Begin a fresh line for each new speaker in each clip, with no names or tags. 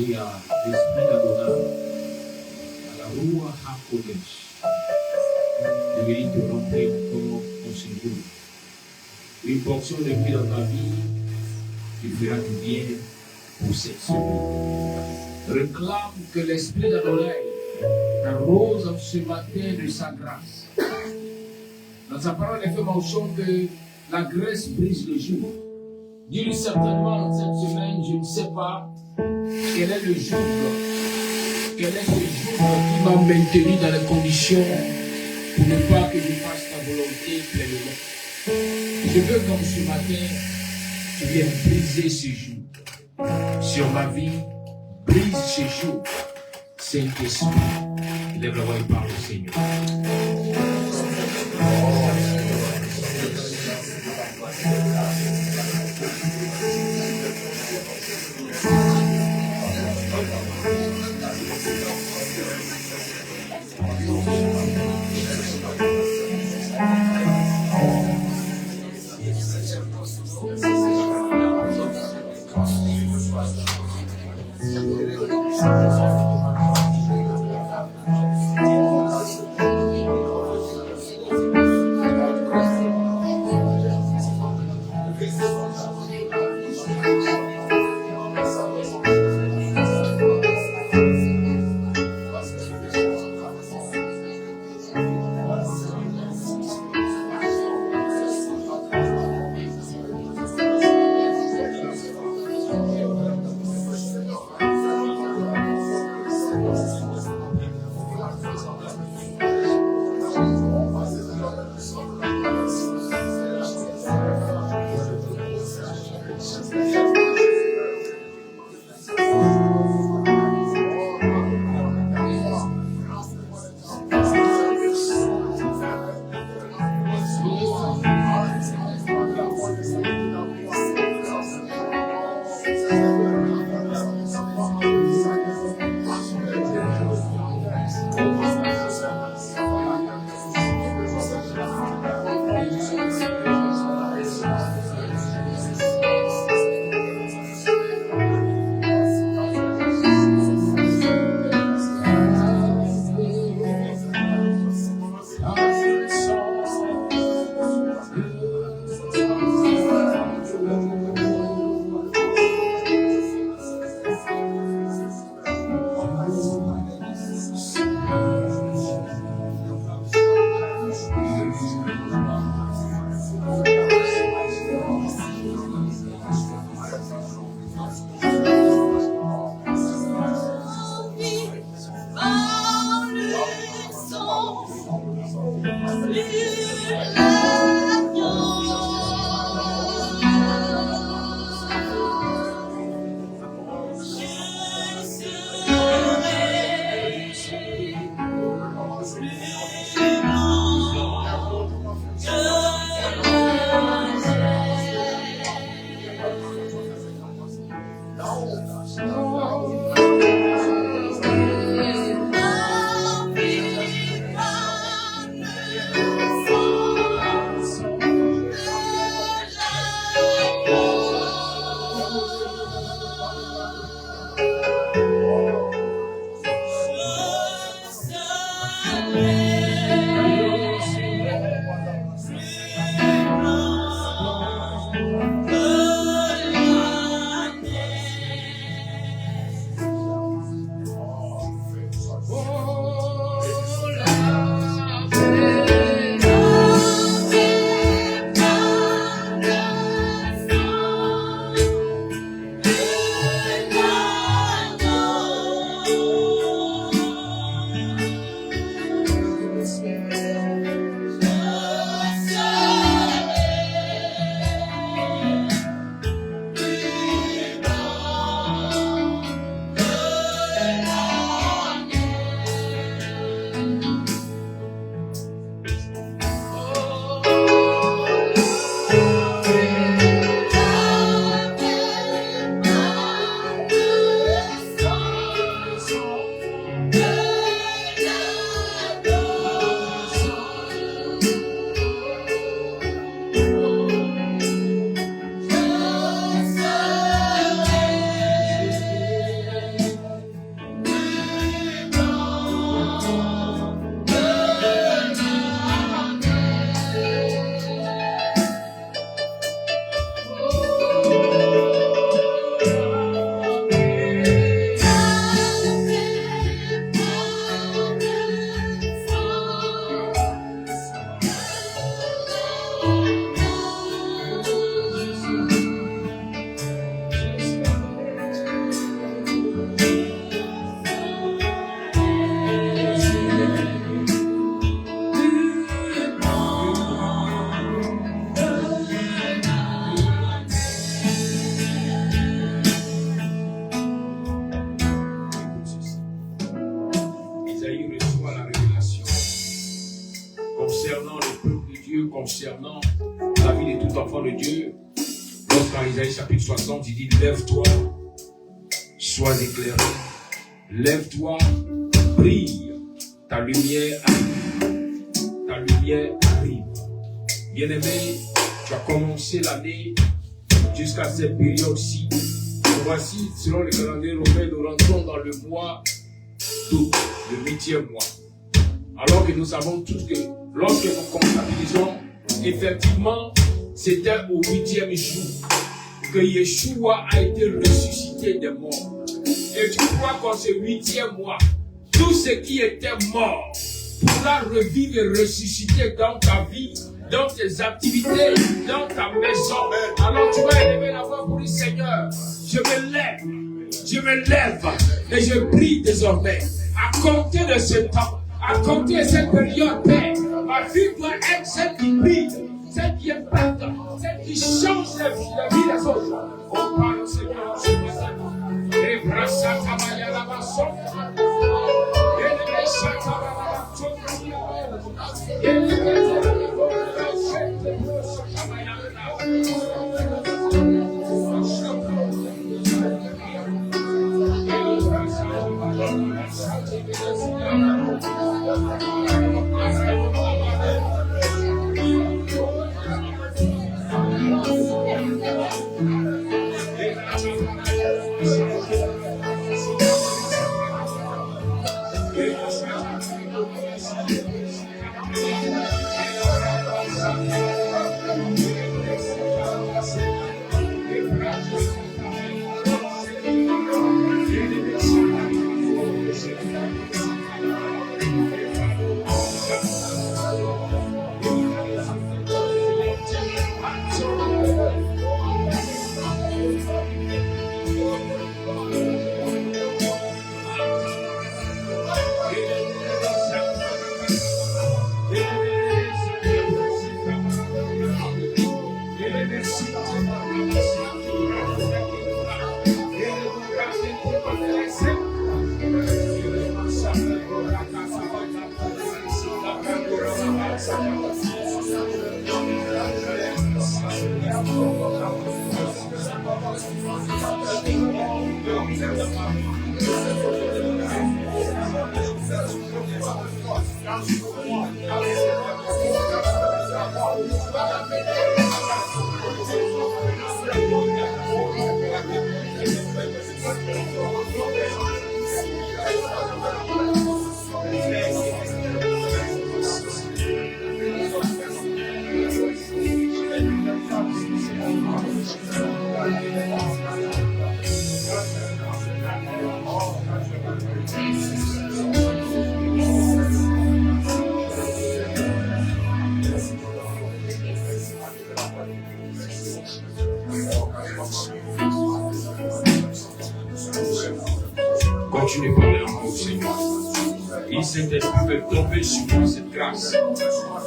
demander à l'Esprit d'Adonai, à la Roua HaKodesh, de venir te remplir encore ton séjour. Une portion de vie dans ta vie qui fera du bien pour cette semaine. Réclame que l'Esprit d'Adonai t'arrose ce matin de sa grâce. Dans sa parole, il fait mention que la grâce brise le jour. Dis-lui certainement cette semaine, je ne sais pas quel est le jour, quel est ce jour qui m'a maintenu dans les conditions pour ne pas que je fasse ta volonté pleinement. Je veux comme ce matin, tu viennes briser ce jour. Sur ma vie, brise ce jour. Saint-Esprit, lève la voix et parle au Seigneur. Dieu concernant la vie de tout enfant de Dieu. Lorsqu'en Isaïe chapitre 60, il dit, lève-toi, sois éclairé, lève-toi, brille, ta lumière arrive, ta lumière arrive. Bien-aimé, tu as commencé l'année jusqu'à cette période-ci. Voici, selon le calendrier romain, nous rentrons dans le mois d'août, le 8e mois. Alors que nous savons tous que lorsque nous comptabilisons, effectivement, c'était au 8e jour que Yeshua a été ressuscité des morts. Et tu crois qu'en ce 8e mois, tout ce qui était mort pourra revivre et ressusciter dans ta vie, dans tes activités, dans ta maison. Alors tu vas élever la voix pour dire, Seigneur, je me lève et je prie désormais. À compter de ce temps, à compter de cette période, Père, ma vie doit être celle qui brille, celle qui impacte, celle qui change la vie des autres. On parle au Seigneur, ce matin. Et brassa tabaya la maçon. Et le brassa tabaya la maçon. Et le brassa tabaya la Continue de parler encore au Seigneur. Il s'est fait tomber sur moi cette grâce.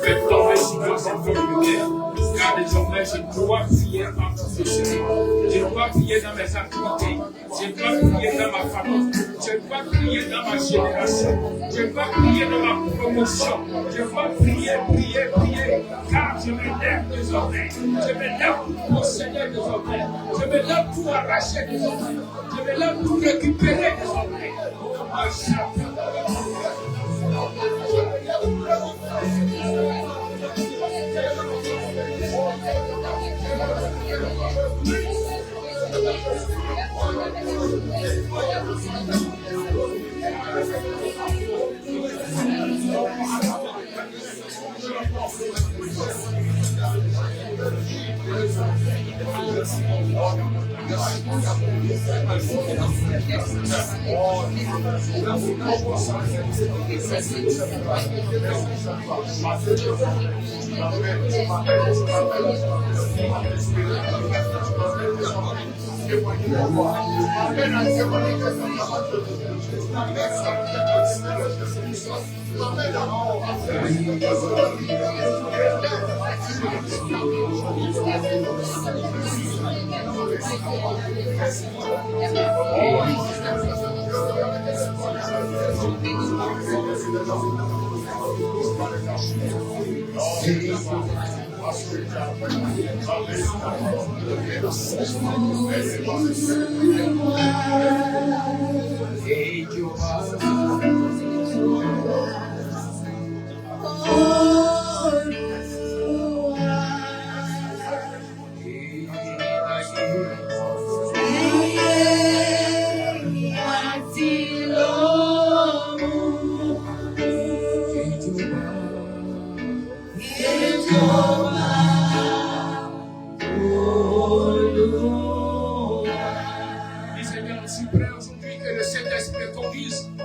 Fait tomber sur moi cette lumière. Car désormais, je dois prier en tout de Seigneur. Je dois prier dans mes activités. Je dois prier dans ma famille. Je dois prier dans ma génération. Je dois prier dans ma promotion. Je dois prier. Car je me lève désormais. Je me lève pour Seigneur désormais. Je me lève pour arracher désormais. Je me lève pour récupérer désormais.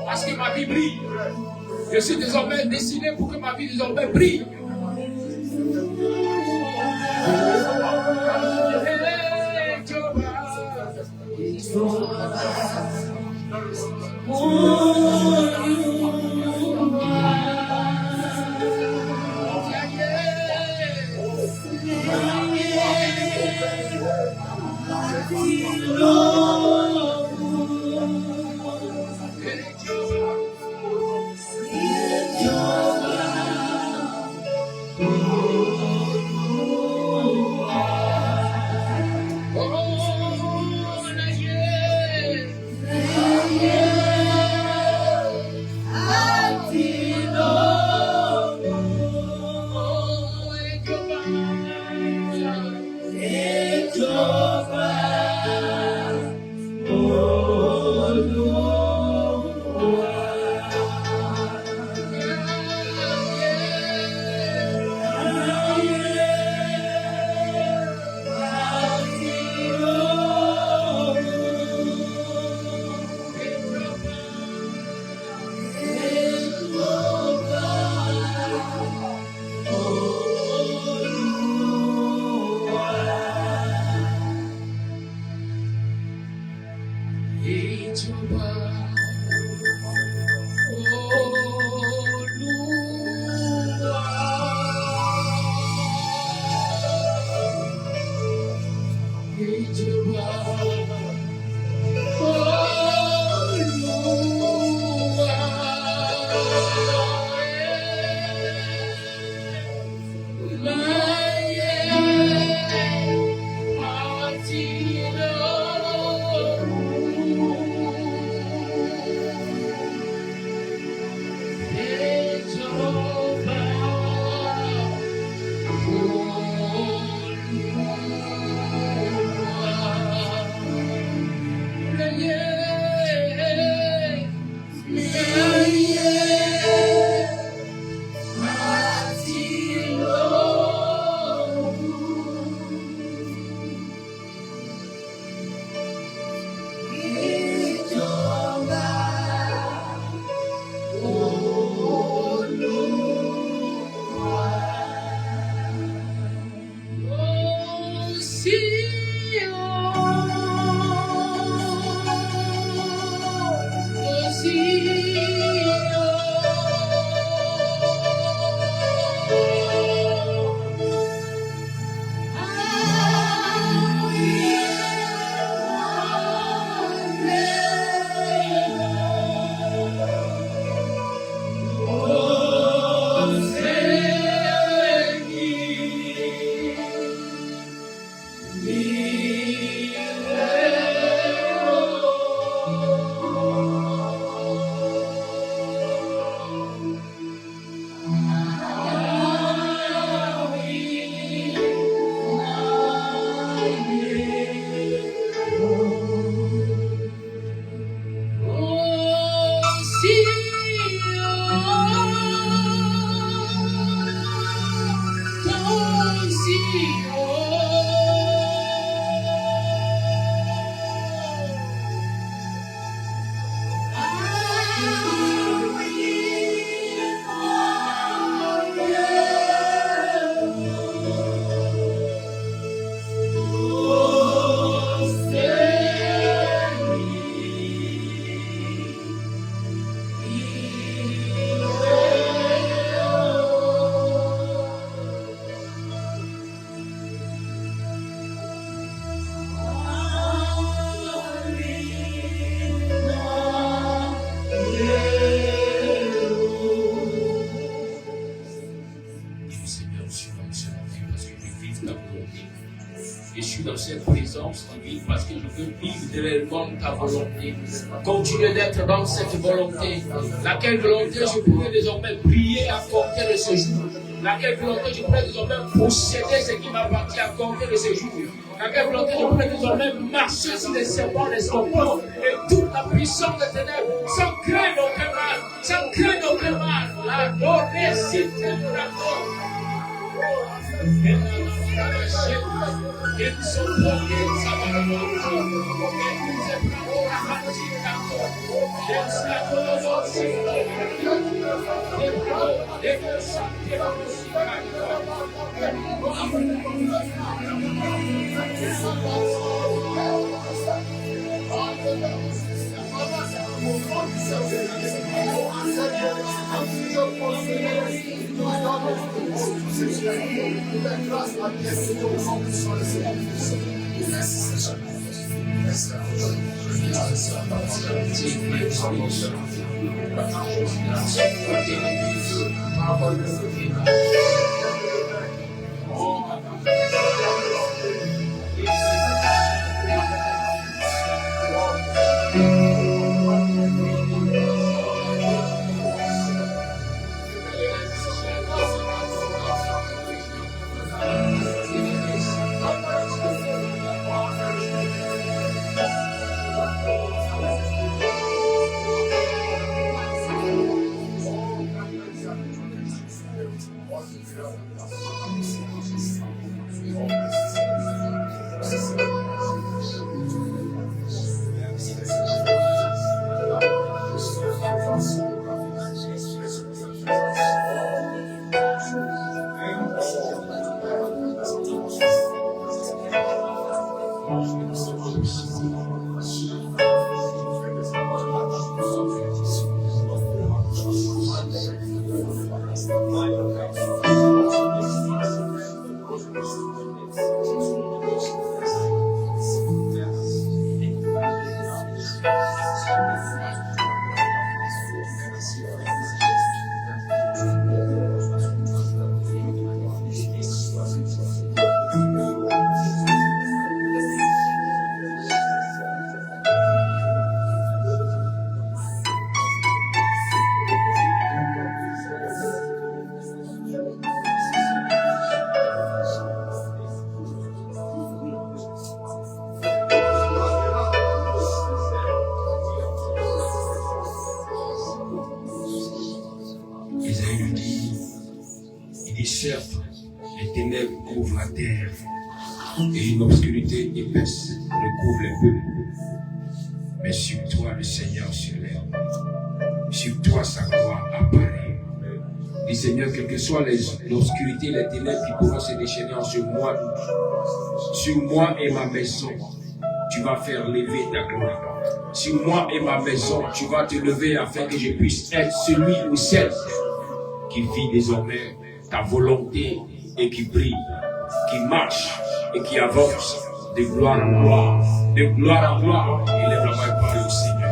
Parce que ma vie brille. Je suis désormais destiné pour que ma vie désormais brille. ta volonté. Je suis dans cette présence divine parce que je veux vivre réellement ta volonté. Continuer d'être dans cette volonté. Laquelle volonté je pourrais désormais prier à compter de ce jour. Laquelle volonté je pourrais désormais posséder ce qui m'appartient à compter de ce jour. Laquelle volonté je pourrais désormais marcher sur les serpents, les scorpions et toute la puissance des ténèbres sans craindre aucun mal. Sans craindre aucun mal. Adorer c'est un rapport.
Certes, les ténèbres couvrent la terre et une obscurité épaisse recouvre les peuples. Mais sur toi, le Seigneur se lève. Sur toi, sa gloire apparaît. Dis Seigneur, quelle que soit l'obscurité, les ténèbres qui pourront se déchaîner en ce mois d'août, sur moi et ma maison, tu vas faire lever ta gloire. Sur moi et ma maison, tu vas te lever afin que je puisse être celui ou celle qui vit désormais ta volonté et qui brille, qui marche et qui avance de gloire en gloire, de gloire en gloire. Élève la main et parle au Seigneur.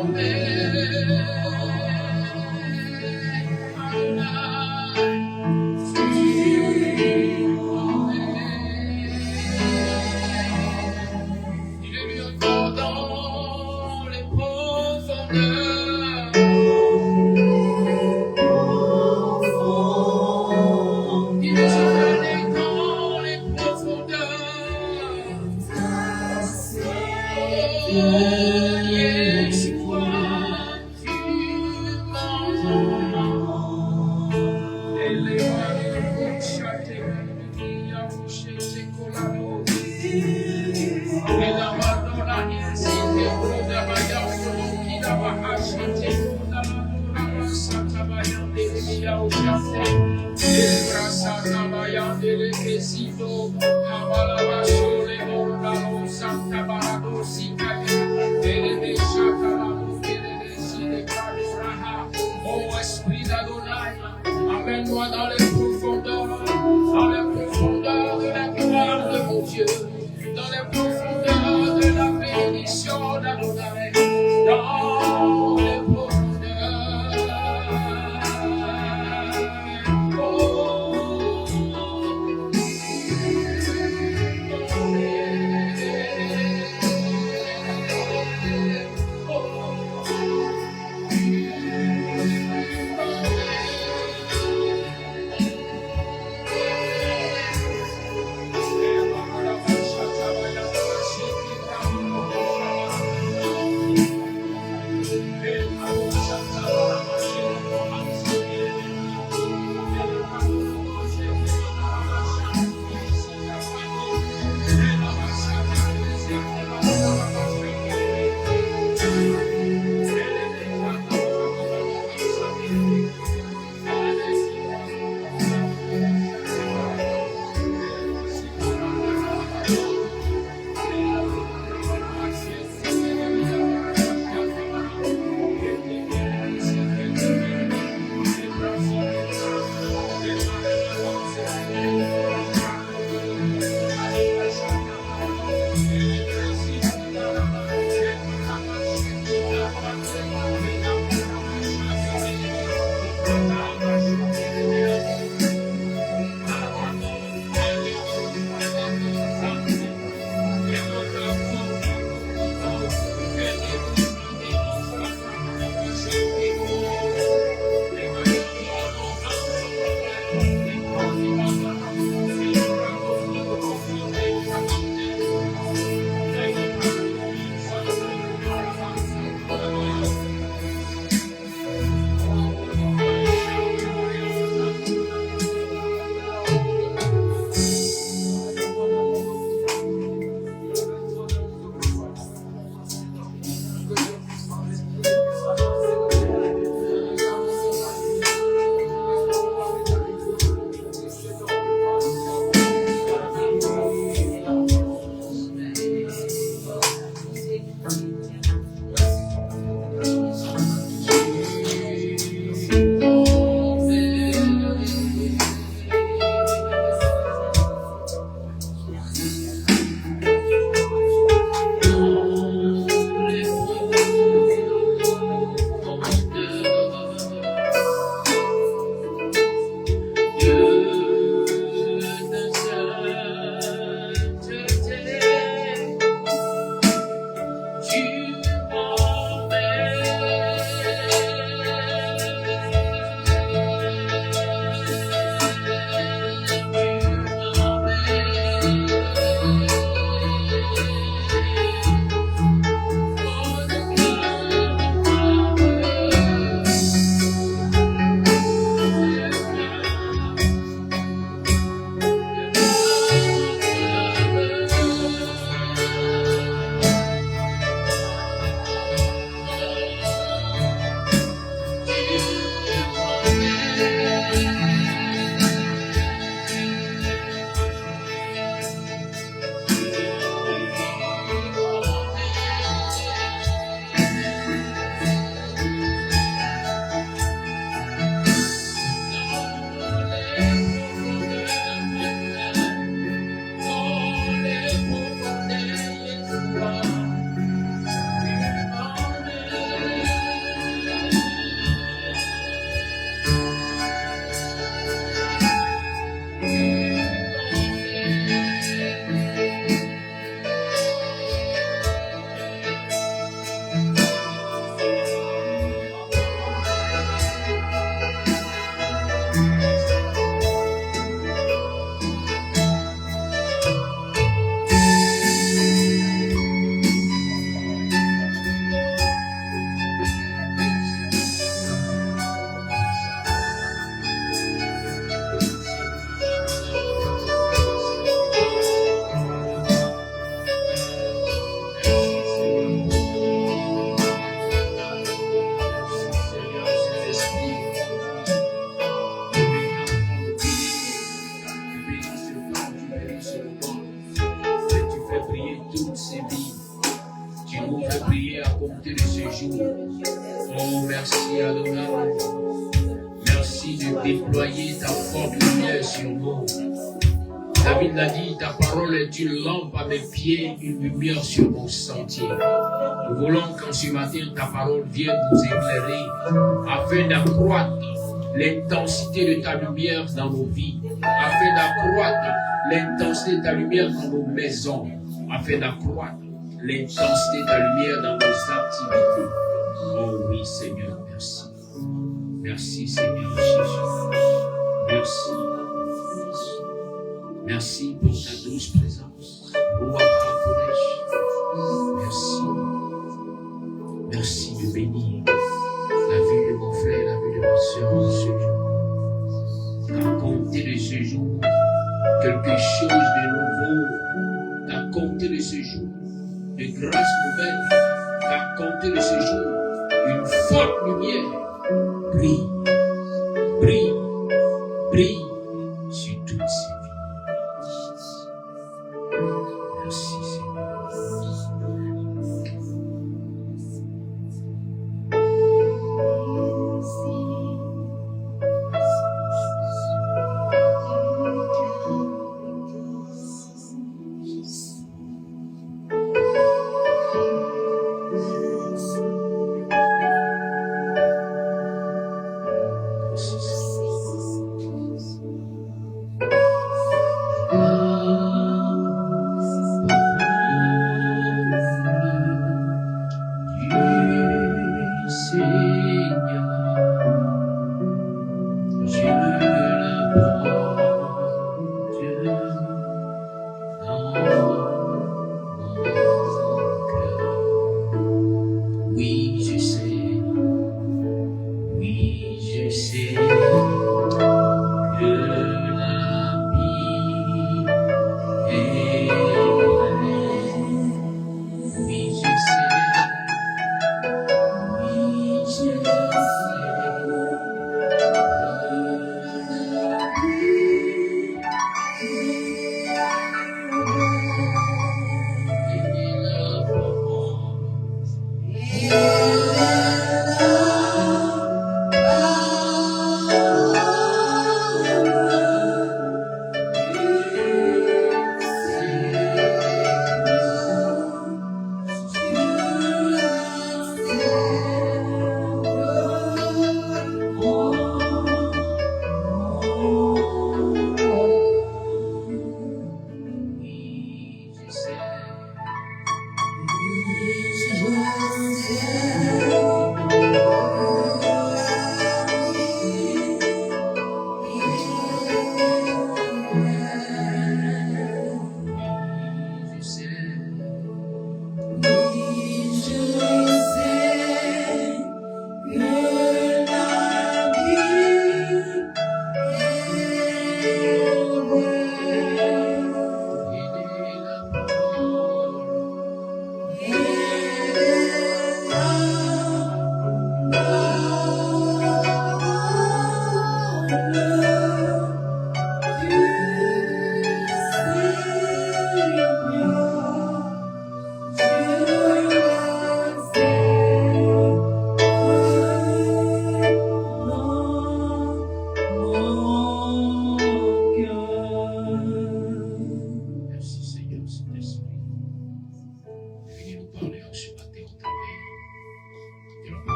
Oh, Esprit d'Adonai, amène-moi dans les profondeurs de la gloire de mon Dieu, dans les profondeurs de la bénédiction d'Adonai, dans les profondeurs. ce jour. Oh, merci Adonai. Merci de déployer ta forte lumière sur nous. David l'a dit, ta parole est une lampe à mes pieds, une lumière sur mon sentier. Nous voulons qu'en ce matin, ta parole vienne nous éclairer afin d'accroître l'intensité de ta lumière dans nos vies, afin d'accroître l'intensité de ta lumière dans nos maisons, afin d'accroître l'intensité de ta lumière dans nos activités. Oh oui, Seigneur, merci. Merci, Seigneur Jésus. Merci. Merci pour ta douce présence. Merci. Merci de bénir la vie de mon frère, la vie de ma soeur en ce jour. Qu'à compter de ce jour, quelque chose de nouveau. Qu'à compter de ce jour, de grâce nouvelle. Qu'à compter de ce jour, une forte lumière brille, brille, brille sur toutes ces vies. Merci Seigneur.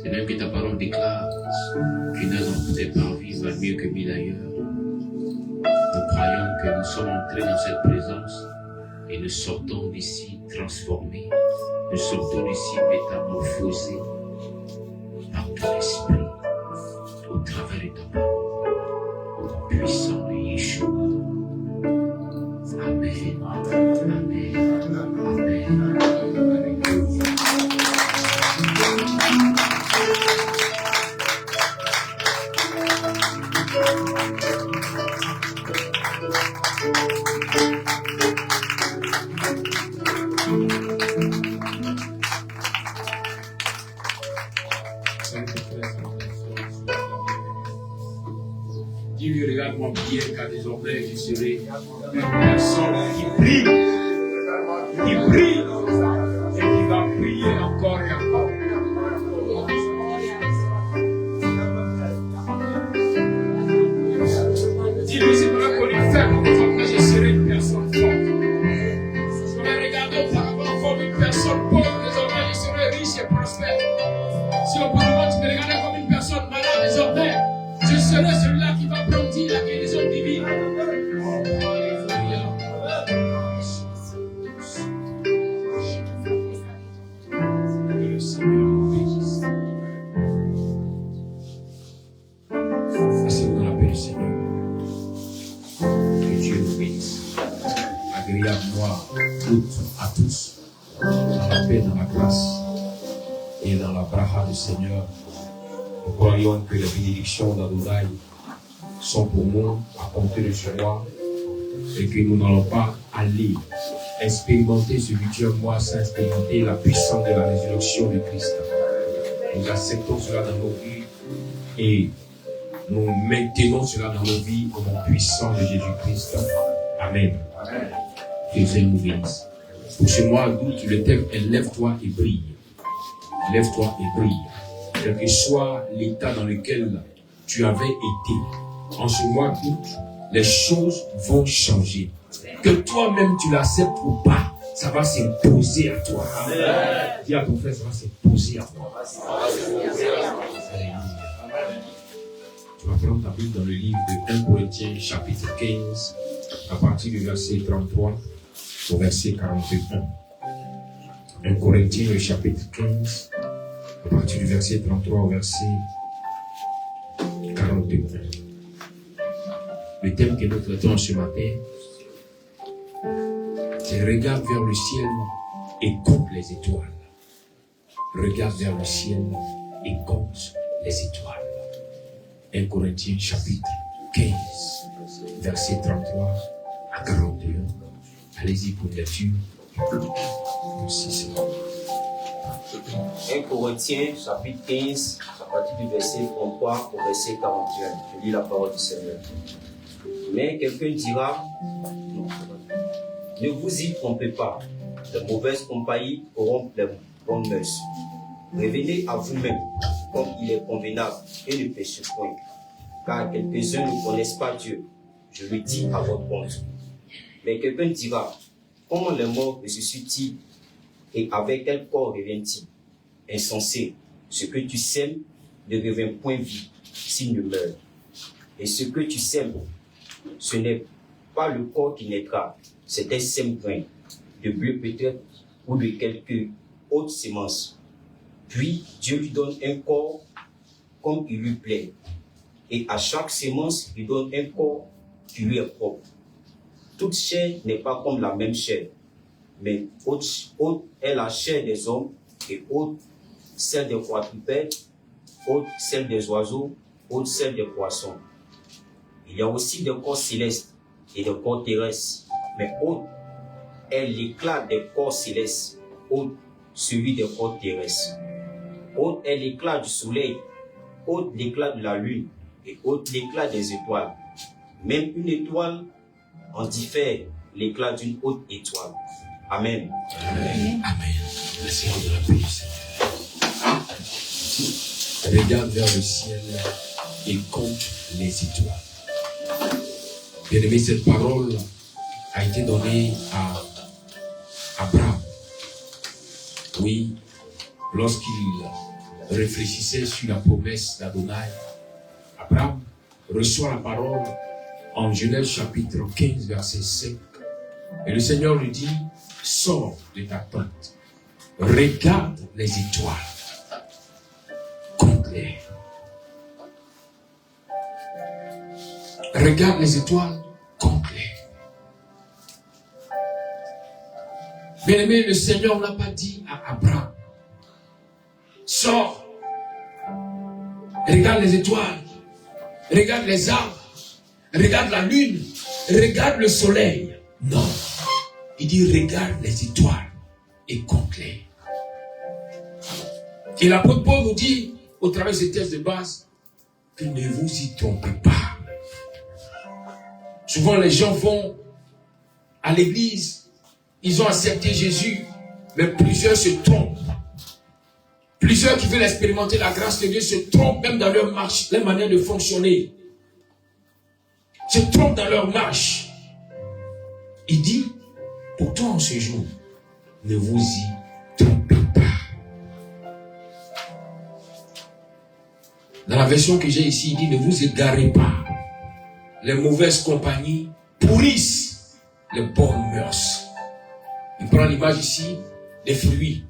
Et même que ta parole déclare qu'une heure dans tes parvis va mieux que mille ailleurs. Nous croyons que nous sommes entrés dans cette présence et nous sortons d'ici transformés. Nous sortons d'ici métamorphosés par ton esprit au travers de ta parole, au puissant de Yeshua. Amen. Amen. Amen. Dis-lui, regarde-moi bien, car désormais je serai une personne qui brille.
toutes à tous, dans la paix, dans la grâce et dans la bracha du Seigneur. Nous croyons que les bénédictions d'Adonai sont pour nous à compter de ce mois et que nous n'allons pas aller expérimenter ce 8e mois sans expérimenter la puissance de la résurrection de Christ. Nous acceptons cela dans nos vies et nous maintenons cela dans nos vies au nom puissant de Jésus-Christ. Amen. Que Dieu nous bénisse. Pour ce mois d'août, le thème est lève-toi et brille. Lève-toi et brille. Quel que soit l'état dans lequel tu avais été, en ce mois d'août, les choses vont changer. Que toi-même tu l'acceptes ou pas, ça va s'imposer à toi. Amen. Dis à ton frère, ça va s'imposer à toi. Tu vas prendre ta Bible dans le livre de 1 Corinthiens chapitre 15, à partir du verset 33 au verset 41. 1 Corinthiens le chapitre 15, à partir du verset 33 au verset 41. Le thème que nous traitons ce matin, c'est regarde vers le ciel et compte les étoiles. Regarde vers le ciel et compte les étoiles. 1 Corinthiens chapitre 15, verset 33 à 41. Allez-y pour une lecture. Merci,
1 Corinthiens chapitre 15, à partir du verset 33 au verset 41. Je lis la parole du Seigneur. Mais quelqu'un dira, non, ne vous y trompez pas, de mauvaises compagnies corrompent les bonnes mœurs. Revenez à vous-même, comme il est convenable, et ne péchez point. Car quelques-uns ne connaissent pas Dieu. Je le dis à votre compte. Mais quelqu'un dira, comment les morts ressuscitent-ils et avec quel corps reviennent-ils? Insensé, ce que tu sèmes ne revient point vie s'il ne meurt. Et ce que tu sèmes, ce n'est pas le corps qui naîtra, c'est un sème-grain, de bleu peut-être ou de quelque autre semence. Puis Dieu lui donne un corps comme il lui plaît. Et à chaque semence, il donne un corps qui lui est propre. Toute chair n'est pas comme la même chair, mais autre est la chair des hommes, et autre celle des quadrupèdes, autre celle des oiseaux, autre celle des poissons. Il y a aussi des corps célestes et des corps terrestres, mais autre est l'éclat des corps célestes, autre celui des corps terrestres. Autre est l'éclat du soleil, autre l'éclat de la lune, et autre l'éclat des étoiles. Même une étoile en diffère l'éclat d'une autre étoile. Amen.
Amen. Amen. Le Seigneur de la paix, Seigneur. Regarde vers le ciel et compte les étoiles. Bien aimé, cette parole a été donnée à Abraham. Oui, lorsqu'il réfléchissait sur la promesse d'Adonai, Abraham reçoit la parole en Genèse chapitre 15, verset 5. Et le Seigneur lui dit, sors de ta tente, regarde les étoiles, compte-les. Regarde les étoiles, compte-les. Bien aimé, le Seigneur n'a pas dit à Abraham, sors, regarde les étoiles, regarde les arbres, regarde la lune, regarde le soleil. Non. Il dit, regarde les étoiles et compte-les. Et l'apôtre Paul nous dit, au travers de ces textes de base, que ne vous y trompez pas. Souvent, les gens vont à l'église, ils ont accepté Jésus, mais plusieurs se trompent. Plusieurs qui veulent expérimenter la grâce de Dieu se trompent même dans leur marche, leur manière de fonctionner. Se trompent dans leur marche. Il dit, pourtant en ce jour, ne vous y trompez pas. Dans la version que j'ai ici, il dit, ne vous égarez pas. Les mauvaises compagnies pourrissent les bonnes mœurs. Il prend l'image ici des fruits.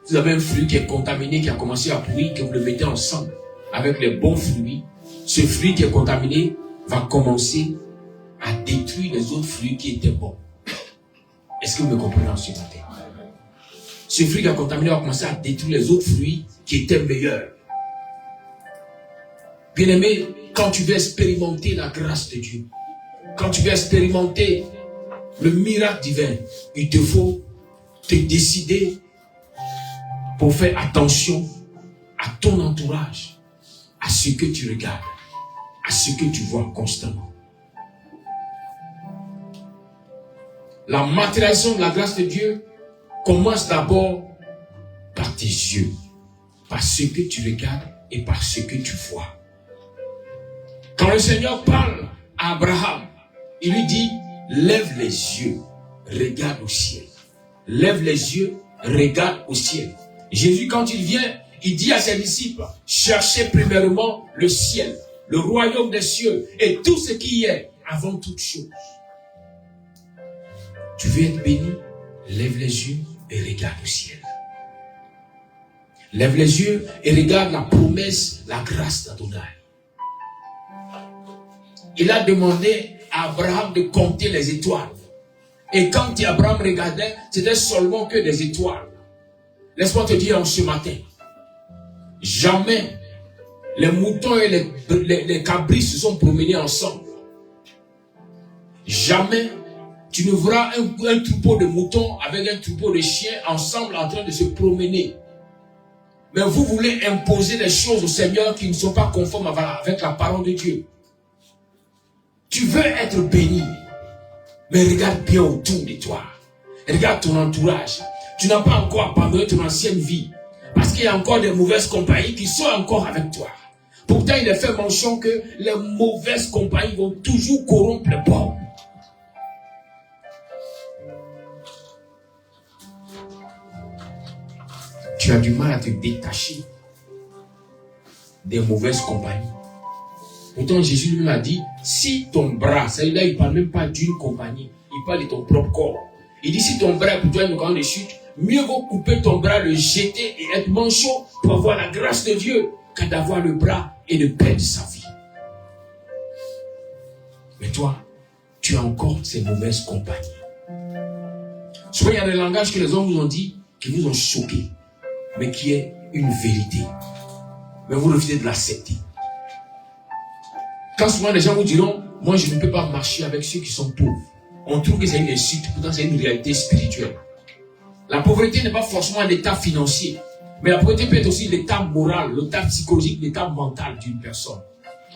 Vous avez un fruit qui est contaminé, qui a commencé à pourrir, que vous le mettez ensemble avec les bons fruits. Ce fruit qui est contaminé va commencer à détruire les autres fruits qui étaient bons. Est-ce que vous me comprenez en ce matin? Ce fruit qui a contaminé va commencer à détruire les autres fruits qui étaient meilleurs. Bien-aimé, quand tu veux expérimenter la grâce de Dieu, quand tu veux expérimenter le miracle divin, il te faut te décider pour faire attention à ton entourage, à ce que tu regardes, à ce que tu vois constamment. La matérialisation de la grâce de Dieu commence d'abord par tes yeux, par ce que tu regardes et par ce que tu vois. Quand le Seigneur parle à Abraham, il lui dit, lève les yeux, regarde au ciel. Lève les yeux, regarde au ciel. Jésus, quand il vient, il dit à ses disciples, cherchez premièrement le ciel, le royaume des cieux et tout ce qui y est avant toute chose. Tu veux être béni? Lève les yeux et regarde au ciel. Lève les yeux et regarde la promesse, la grâce d'Adonai. Il a demandé à Abraham de compter les étoiles. Et quand Abraham regardait, c'était seulement que des étoiles. Laisse-moi te dire en ce matin, jamais les moutons et les cabris se sont promenés ensemble. Jamais tu ne verras un troupeau de moutons avec un troupeau de chiens ensemble en train de se promener. Mais vous voulez imposer des choses au Seigneur qui ne sont pas conformes avec la parole de Dieu. Tu veux être béni, mais regarde bien autour de toi. Regarde ton entourage. Tu n'as pas encore abandonné ton ancienne vie. Parce qu'il y a encore des mauvaises compagnies qui sont encore avec toi. Pourtant, il est fait mention que les mauvaises compagnies vont toujours corrompre les bons. Tu as du mal à te détacher des mauvaises compagnies. Pourtant, Jésus lui a dit, si ton bras, là il ne parle même pas d'une compagnie, il parle de ton propre corps. Il dit, si ton bras est pour toi une grande chute, mieux vaut couper ton bras, le jeter et être manchot pour avoir la grâce de Dieu qu'à d'avoir le bras et de perdre sa vie. Mais toi, tu as encore ces mauvaises compagnies. Souvent, il y a des langages que les hommes vous ont dit, qui vous ont choqué, mais qui est une vérité. Mais vous refusez de l'accepter. Quand souvent les gens vous diront, moi je ne peux pas marcher avec ceux qui sont pauvres. On trouve que c'est une insulte, pourtant c'est une réalité spirituelle. La pauvreté n'est pas forcément l'état financier, mais la pauvreté peut être aussi l'état moral, l'état psychologique, l'état mental d'une personne.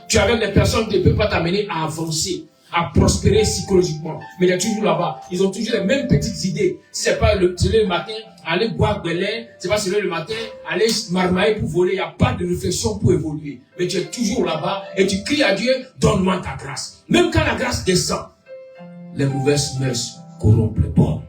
Tu es avec des personnes qui ne peuvent pas t'amener à avancer, à prospérer psychologiquement, mais il y a toujours là-bas, ils ont toujours les mêmes petites idées. Si c'est pas se lever le matin, aller boire de lait, c'est pas se lever le matin, aller marmailler pour voler, il n'y a pas de réflexion pour évoluer. Mais tu es toujours là-bas et tu cries à Dieu, donne-moi ta grâce. Même quand la grâce descend, les mauvaises mœurs corrompent le bon.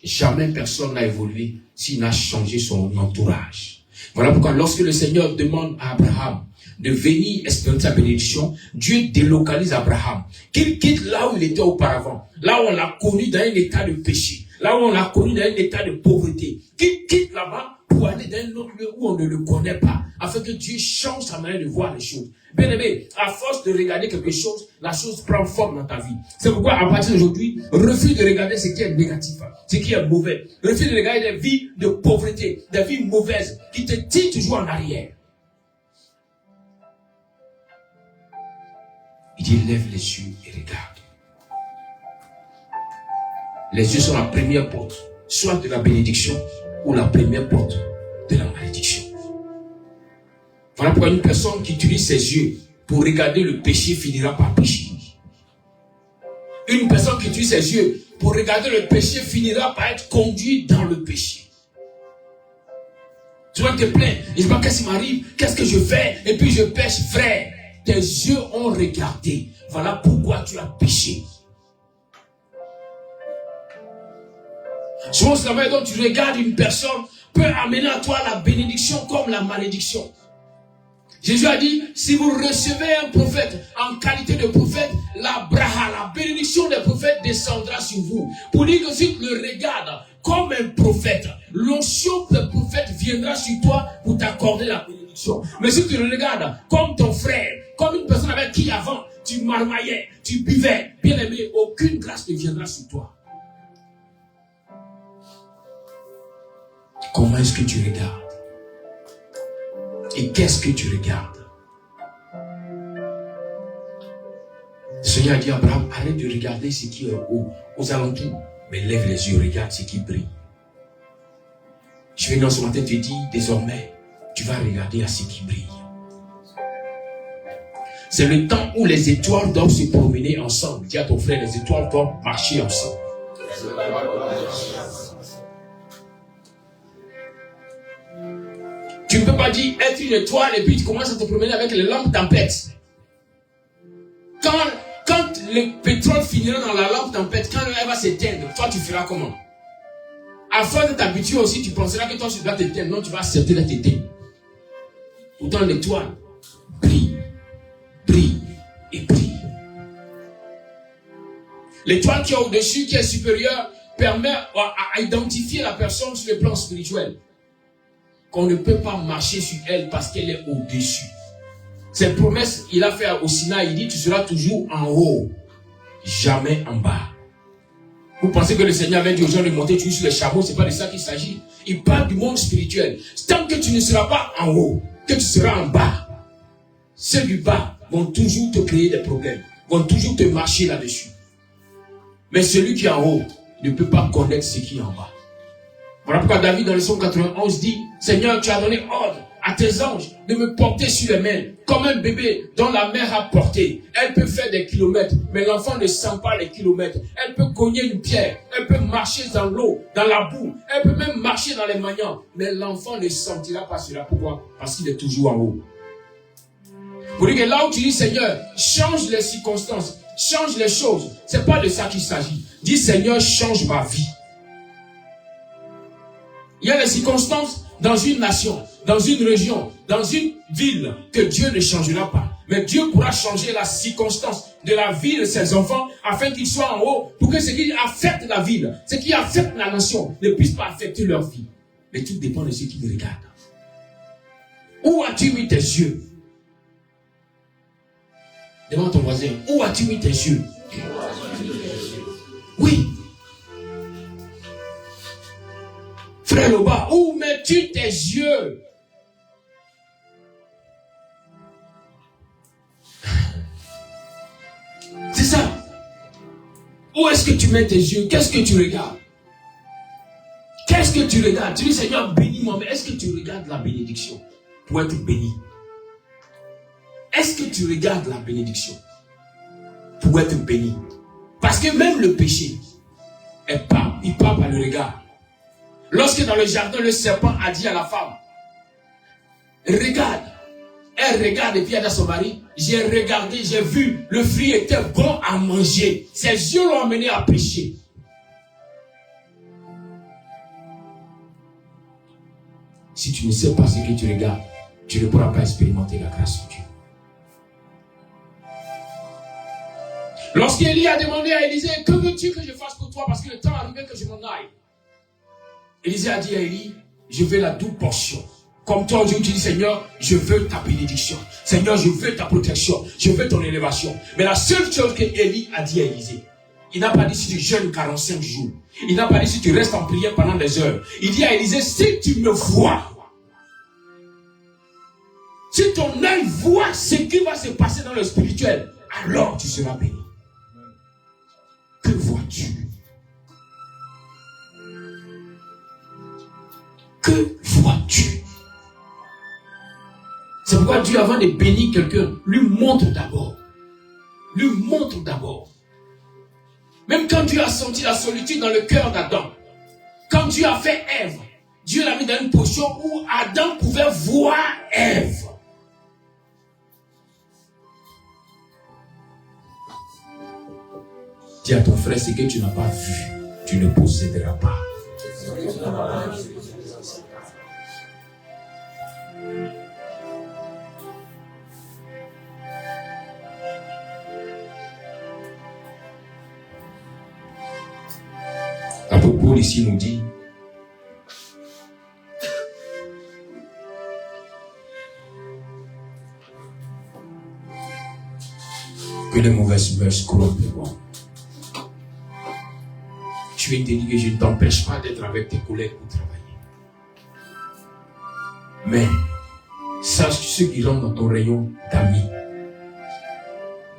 Jamais personne n'a évolué s'il n'a changé son entourage. Voilà pourquoi lorsque le Seigneur demande à Abraham de venir expérimenter sa bénédiction, Dieu délocalise Abraham, qu'il quitte là où il était auparavant, là où on l'a connu dans un état de péché, là où on l'a connu dans un état de pauvreté, qu'il quitte là-bas pour aller dans un autre lieu où on ne le connaît pas, afin que Dieu change sa manière de voir les choses. Bien aimé, à force de regarder quelque chose, la chose prend forme dans ta vie. C'est pourquoi à partir d'aujourd'hui, refuse de regarder ce qui est négatif, ce qui est mauvais. Refuse de regarder des vies de pauvreté, des vies mauvaises, qui te tirent toujours en arrière. Il dit, lève les yeux et regarde. Les yeux sont la première porte, soit de la bénédiction, ou la première porte de la malédiction. Voilà pourquoi une personne qui utilise ses yeux pour regarder le péché finira par pécher. Une personne qui utilise ses yeux pour regarder le péché finira par être conduit dans le péché. Tu vas te plaindre, je ne sais pas qu'est-ce qui m'arrive, qu'est-ce que je fais, et puis je pêche, frère. Tes yeux ont regardé. Voilà pourquoi tu as péché. Souvent, c'est la manière dont tu regardes une personne peut amener à toi la bénédiction comme la malédiction. Jésus a dit, si vous recevez un prophète en qualité de prophète, la bénédiction des prophètes descendra sur vous. Pour dire que si tu le regardes comme un prophète, l'onction des prophètes viendra sur toi pour t'accorder la bénédiction. Mais si tu le regardes comme ton frère, comme une personne avec qui avant,
tu marmaillais, tu buvais. Bien aimé, aucune grâce ne viendra sur toi. Comment est-ce que tu regardes? Et qu'est-ce que tu regardes? Le Seigneur a dit à Abraham, arrête de regarder ce qui est aux alentours, mais lève les yeux, regarde ce qui brille. Je vais dans ce matin te dire, désormais, tu vas regarder à ce qui brille. C'est le temps où les étoiles doivent se promener ensemble. Dis à ton frère, les étoiles doivent marcher ensemble. Tu ne peux pas dire être une étoile et puis tu commences à te promener avec les lampes tempête. Quand le pétrole finira dans la lampe tempête, quand elle va s'éteindre, toi tu feras comment? Afin de t'habituer aussi, tu penseras que toi tu dois t'éteindre. Non, tu vas accepter d'être éteint. Pourtant l'étoile brille, brille et brille. L'étoile qui est au-dessus, qui est supérieure, permet à identifier la personne sur le plan spirituel. Qu'on ne peut pas marcher sur elle parce qu'elle est au-dessus. Cette promesse, il a fait au Sinaï, il dit, tu seras toujours en haut, jamais en bas. Vous pensez que le Seigneur avait dit aux gens de monter toujours sur les chameaux, c'est pas de ça qu'il s'agit. Il parle du monde spirituel. Tant que tu ne seras pas en haut, que tu seras en bas, ceux du bas vont toujours te créer des problèmes, vont toujours te marcher là-dessus. Mais celui qui est en haut ne peut pas connaître ce qui est en bas. Voilà pourquoi David dans le psaume 91 dit, Seigneur, tu as donné ordre à tes anges de me porter sur les mains, comme un bébé dont la mère a porté. Elle peut faire des kilomètres, mais l'enfant ne sent pas les kilomètres. Elle peut cogner une pierre, elle peut marcher dans l'eau, dans la boue, elle peut même marcher dans les maniants, mais l'enfant ne sentira pas cela. Pourquoi? Parce qu'il est toujours en haut. Pour dire que là où tu dis, Seigneur, change les circonstances, change les choses, c'est pas de ça qu'il s'agit. Dis, Seigneur, change ma vie. Il y a des circonstances dans une nation, dans une région, dans une ville que Dieu ne changera pas. Mais Dieu pourra changer la circonstance de la vie de ses enfants afin qu'ils soient en haut pour que ce qui affecte la ville, ce qui affecte la nation ne puisse pas affecter leur vie. Mais tout dépend de ce qu'ils regardent. Où as-tu mis tes yeux? Demande ton voisin, où as-tu mis tes yeux? Oui. Frère Loba, où mets-tu tes yeux? C'est ça. Où est-ce que tu mets tes yeux? Qu'est-ce que tu regardes? Qu'est-ce que tu regardes? Tu dis, Seigneur, bénis-moi, mais est-ce que tu regardes la bénédiction pour être béni? Est-ce que tu regardes la bénédiction pour être béni? Parce que même le péché, il part par le regard. Lorsque dans le jardin, le serpent a dit à la femme, regarde. Elle regarde et puis elle a son mari. J'ai regardé, j'ai vu, le fruit était bon à manger. Ses yeux l'ont amené à pécher. Si tu ne sais pas ce que tu regardes, tu ne pourras pas expérimenter la grâce de Dieu. Lorsqu'Élie a demandé à Élisée, que veux-tu que je fasse pour toi? Parce que le temps arrivait que je m'en aille. Élisée a dit à Élie, je veux la double portion. Comme toi aujourd'hui tu dis, Seigneur, je veux ta bénédiction. Seigneur, je veux ta protection. Je veux ton élévation. Mais la seule chose que Élie a dit à Élisée, il n'a pas dit si tu jeûnes 45 jours. Il n'a pas dit si tu restes en prière pendant des heures. Il dit à Élisée, si tu me vois, si ton œil voit ce qui va se passer dans le spirituel, alors tu seras béni. Que vois-tu? Que vois-tu? C'est pourquoi Dieu, avant de bénir quelqu'un, lui montre d'abord. Lui montre d'abord. Même quand Dieu a senti la solitude dans le cœur d'Adam, quand Dieu a fait Ève, Dieu l'a mis dans une position où Adam pouvait voir Ève. Dis à ton frère, ce que tu n'as pas vu, tu ne posséderas pas. L'apôtre Paul ici nous dit,
que les mauvaises mœurs corrompent le bon. Tu viens de dire que je ne t'empêche pas d'être avec tes collègues pour travailler. Mais, sache que ceux qui rentrent dans ton rayon d'amis,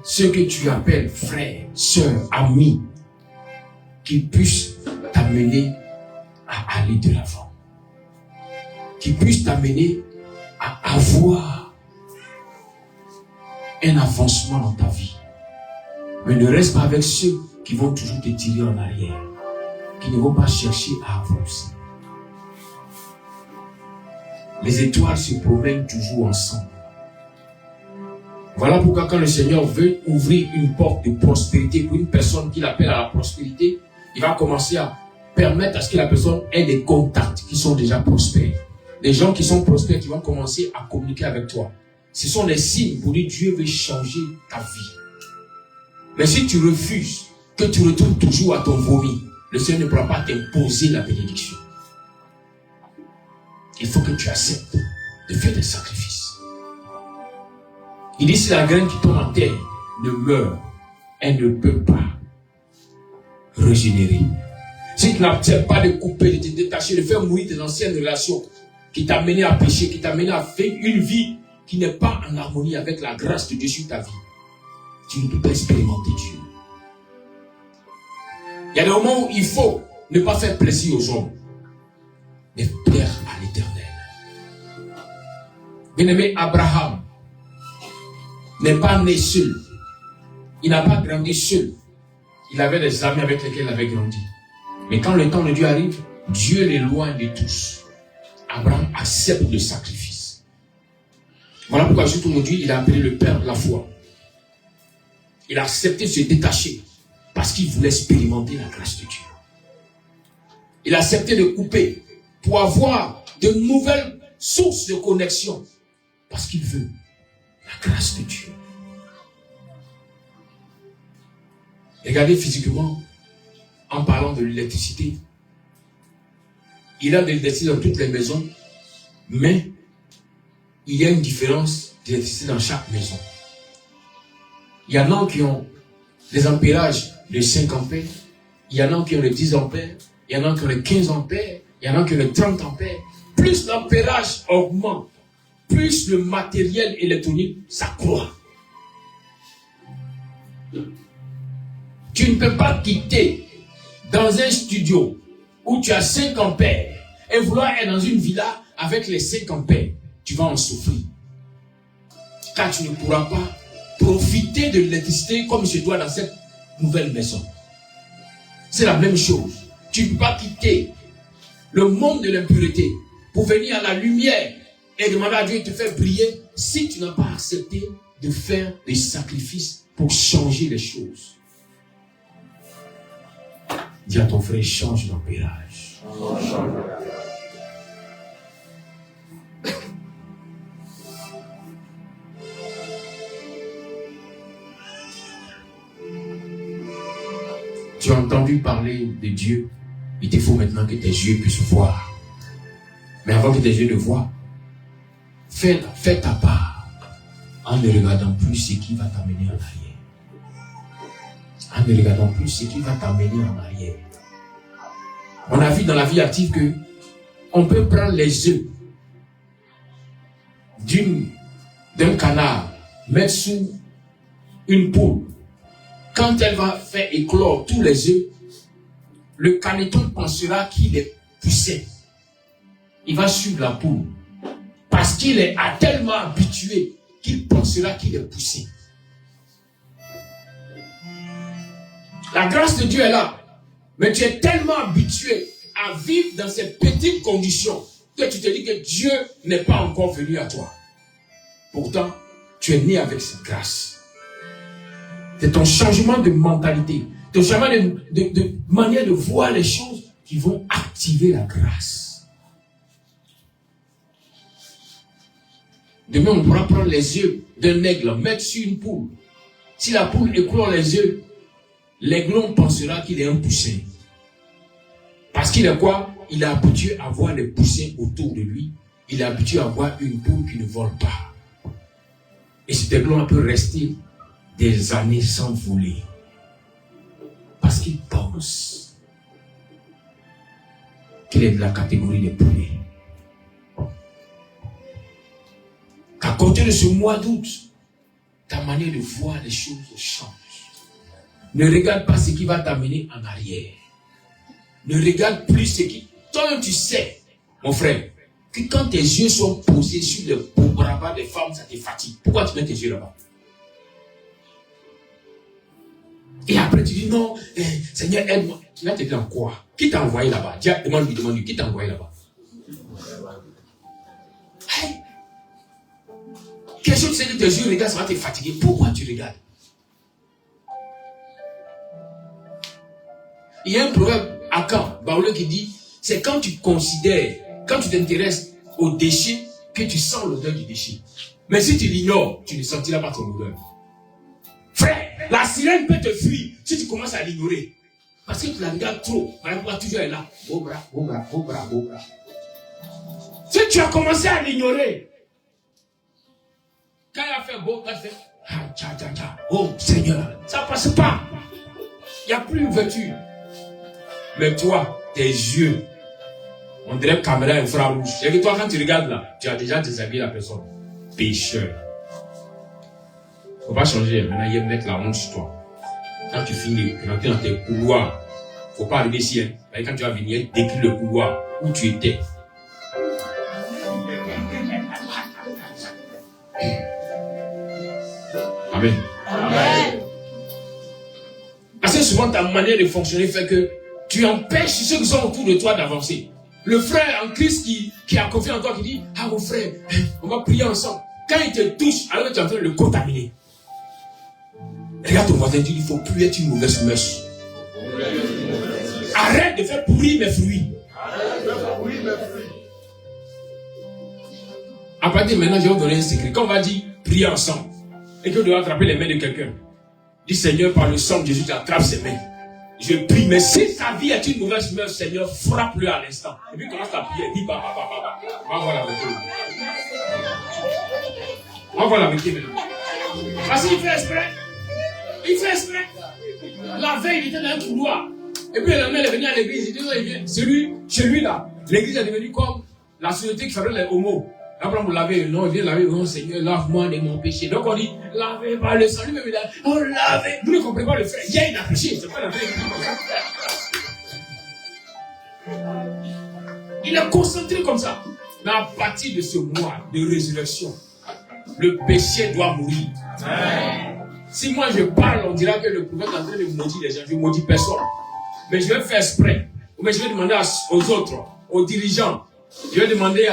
ceux que tu appelles frères, sœurs, amis, qu'ils puissent t'amener à aller de l'avant. Qu'ils puissent t'amener à avoir un avancement dans ta vie. Mais ne reste pas avec ceux qui vont toujours te tirer en arrière, qui ne vont pas chercher à avancer. Les étoiles se promènent toujours ensemble. Voilà pourquoi quand le Seigneur veut ouvrir une porte de prospérité pour une personne qu'il appelle à la prospérité, il va commencer à permettre à ce que la personne ait des contacts qui sont déjà prospères. Des gens qui sont prospères qui vont commencer à communiquer avec toi. Ce sont des signes pour dire Dieu veut changer ta vie. Mais si tu refuses, que tu retournes toujours à ton vomi, le Seigneur ne pourra pas t'imposer la bénédiction. Il faut que tu acceptes de faire des sacrifices. Il dit si la graine qui tombe en terre ne meurt, elle ne peut pas régénérer. Si tu n'acceptes pas de couper, de te détacher, de faire mourir tes anciennes relations qui t'ont mené à pécher, qui t'ont mené à faire une vie qui n'est pas en harmonie avec la grâce de Dieu sur ta vie, tu ne peux pas expérimenter Dieu. Il y a des moments où il faut ne pas faire plaisir aux hommes, mais plaire à l'Éternel. Bien-aimé, Abraham n'est pas né seul. Il n'a pas grandi seul. Il avait des amis avec lesquels il avait grandi. Mais quand le temps de Dieu arrive, Dieu l'éloigne de tous. Abraham accepte le sacrifice. Voilà pourquoi aujourd'hui, il a appelé le père de la foi. Il a accepté de se détacher parce qu'il voulait expérimenter la grâce de Dieu. Il a accepté de couper pour avoir de nouvelles sources de connexion parce qu'il veut la grâce de Dieu. Regardez physiquement, en parlant de l'électricité, il y a de l'électricité dans toutes les maisons, mais il y a une différence d'électricité dans chaque maison. Il y en a qui ont des ampérages de 5 ampères, il y en a qui ont de 10 ampères, il y en a qui ont de 15 ampères, il y en a qui ont de 30 ampères. Plus l'ampérage augmente, plus le matériel électronique s'accroît. Tu ne peux pas quitter dans un studio où tu as 5 ampères et vouloir être dans une villa avec les 5 ampères. Tu vas en souffrir. Car tu ne pourras pas profiter de l'électricité comme je dois dans cette nouvelle maison. C'est la même chose. Tu ne peux pas quitter le monde de l'impureté pour venir à la lumière et demander à Dieu de te faire briller si tu n'as pas accepté de faire des sacrifices pour changer les choses. Dis à ton frère, change d'ampérage. Tu as entendu parler de Dieu. Il te faut maintenant que tes yeux puissent voir. Mais avant que tes yeux ne voient, fais ta part en ne regardant plus ce qui va t'amener en arrière. En ne regardant plus ce qui va t'amener en arrière. On a vu dans la vie active que on peut prendre les œufs d'un canard, mettre sous une poule. Quand elle va faire éclore tous les œufs, le caneton pensera qu'il est poussé. Il va suivre la poule. Parce qu'il est tellement habitué qu'il pensera qu'il est poussé. La grâce de Dieu est là. Mais tu es tellement habitué à vivre dans ces petites conditions que tu te dis que Dieu n'est pas encore venu à toi. Pourtant, tu es né avec cette grâce. C'est ton changement de mentalité, ton changement de manière de voir les choses qui vont activer la grâce. Demain, on pourra prendre les yeux d'un aigle, mettre sur une poule. Si la poule éclore les yeux, l'aiglon pensera qu'il est un poussin. Parce qu'il est quoi? Il est habitué à voir les poussins autour de lui. Il est habitué à voir une poule qui ne vole pas. Et cet aiglon peut rester des années sans voler. Parce qu'il pense qu'il est de la catégorie des poulets. Qu'à compter de ce mois d'août, ta manière de voir les choses change. Ne regarde pas ce qui va t'amener en arrière. Ne regarde plus ce qui... Toi, tu sais, mon frère, que quand tes yeux sont posés sur le beau bras des femmes, ça te fatigue. Pourquoi tu mets tes yeux là-bas? Et après, tu dis non, Seigneur, aide-moi. Tu vas te dire en quoi? Qui t'a envoyé là-bas? Demande-lui, qui t'a envoyé là-bas? Hey. Quelque chose, c'est que tes yeux regardent, ça va te fatiguer. Pourquoi tu regardes? Il y a un proverbe à Caen, Baoulé, qui dit, c'est quand tu considères, quand tu t'intéresses au déchet, que tu sens l'odeur du déchet. Mais si tu l'ignores, tu ne sentiras pas ton odeur. Frère, la sirène peut te fuir si tu commences à l'ignorer. Parce que tu la regardes trop. Voilà pourquoi toujours elle est là. Beau bras, beau bras, beau bras, beau bras. Si tu as commencé à l'ignorer, quand elle a fait beau, quand elle fait oh Seigneur, ça ne passe pas. Il n'y a plus d'ouverture. Mais toi, tes yeux, on dirait caméra infrarouge. Et que toi, quand tu regardes là, tu as déjà déshabillé la personne. Pécheur. Il ne faut pas changer. Maintenant, il y a mettre la honte sur toi. Quand tu finis de rentrer dans tes couloirs, il ne faut pas arriver ici. Hein. Quand tu vas venir, décris le couloir où tu étais. Amen. Amen. Assez souvent, ta manière de fonctionner fait que tu empêches ceux qui sont autour de toi d'avancer. Le frère en Christ qui a confiance en toi, qui dit, ah mon frère, on va prier ensemble. Quand il te touche, alors tu es en train de le contaminer. Regarde ton voisin, il ne faut plus être une mauvaise mèche. Arrête de faire pourrir mes fruits. À partir de maintenant, je vais vous donner un secret. Quand on va dire prier ensemble, et que vous devez attraper les mains de quelqu'un, dis Seigneur, par le sang de Jésus, tu attrapes ses mains. Je prie, mais si sa vie est une mauvaise mœurs, Seigneur, frappe-le à l'instant. Et puis commence à prier, dis va voir la vérité. Va voir la vérité maintenant. Parce qu'il fait exprès. Il fait exprès. La veille, il était dans un couloir. Et puis le lendemain, il est venu à l'église. Il dit, chez lui là, l'église est devenue comme la société qui fabrique les homos. Après, on lavait le nom, il vient laver le nom, Seigneur, lave-moi de mon péché. Donc on dit, lavez par le sang, lui-même il a, on lavait. Vous ne comprenez pas le frère. Hier, il a péché. C'est pas la vraie église comme ça. Il est concentré comme ça. Mais à partir de ce mois de résurrection, le péché doit mourir. Si moi je parle, on dira que le prophète est en train de maudire les gens. Je ne maudis personne. Mais je vais faire exprès. Mais je vais demander aux autres, aux dirigeants. Je vais demander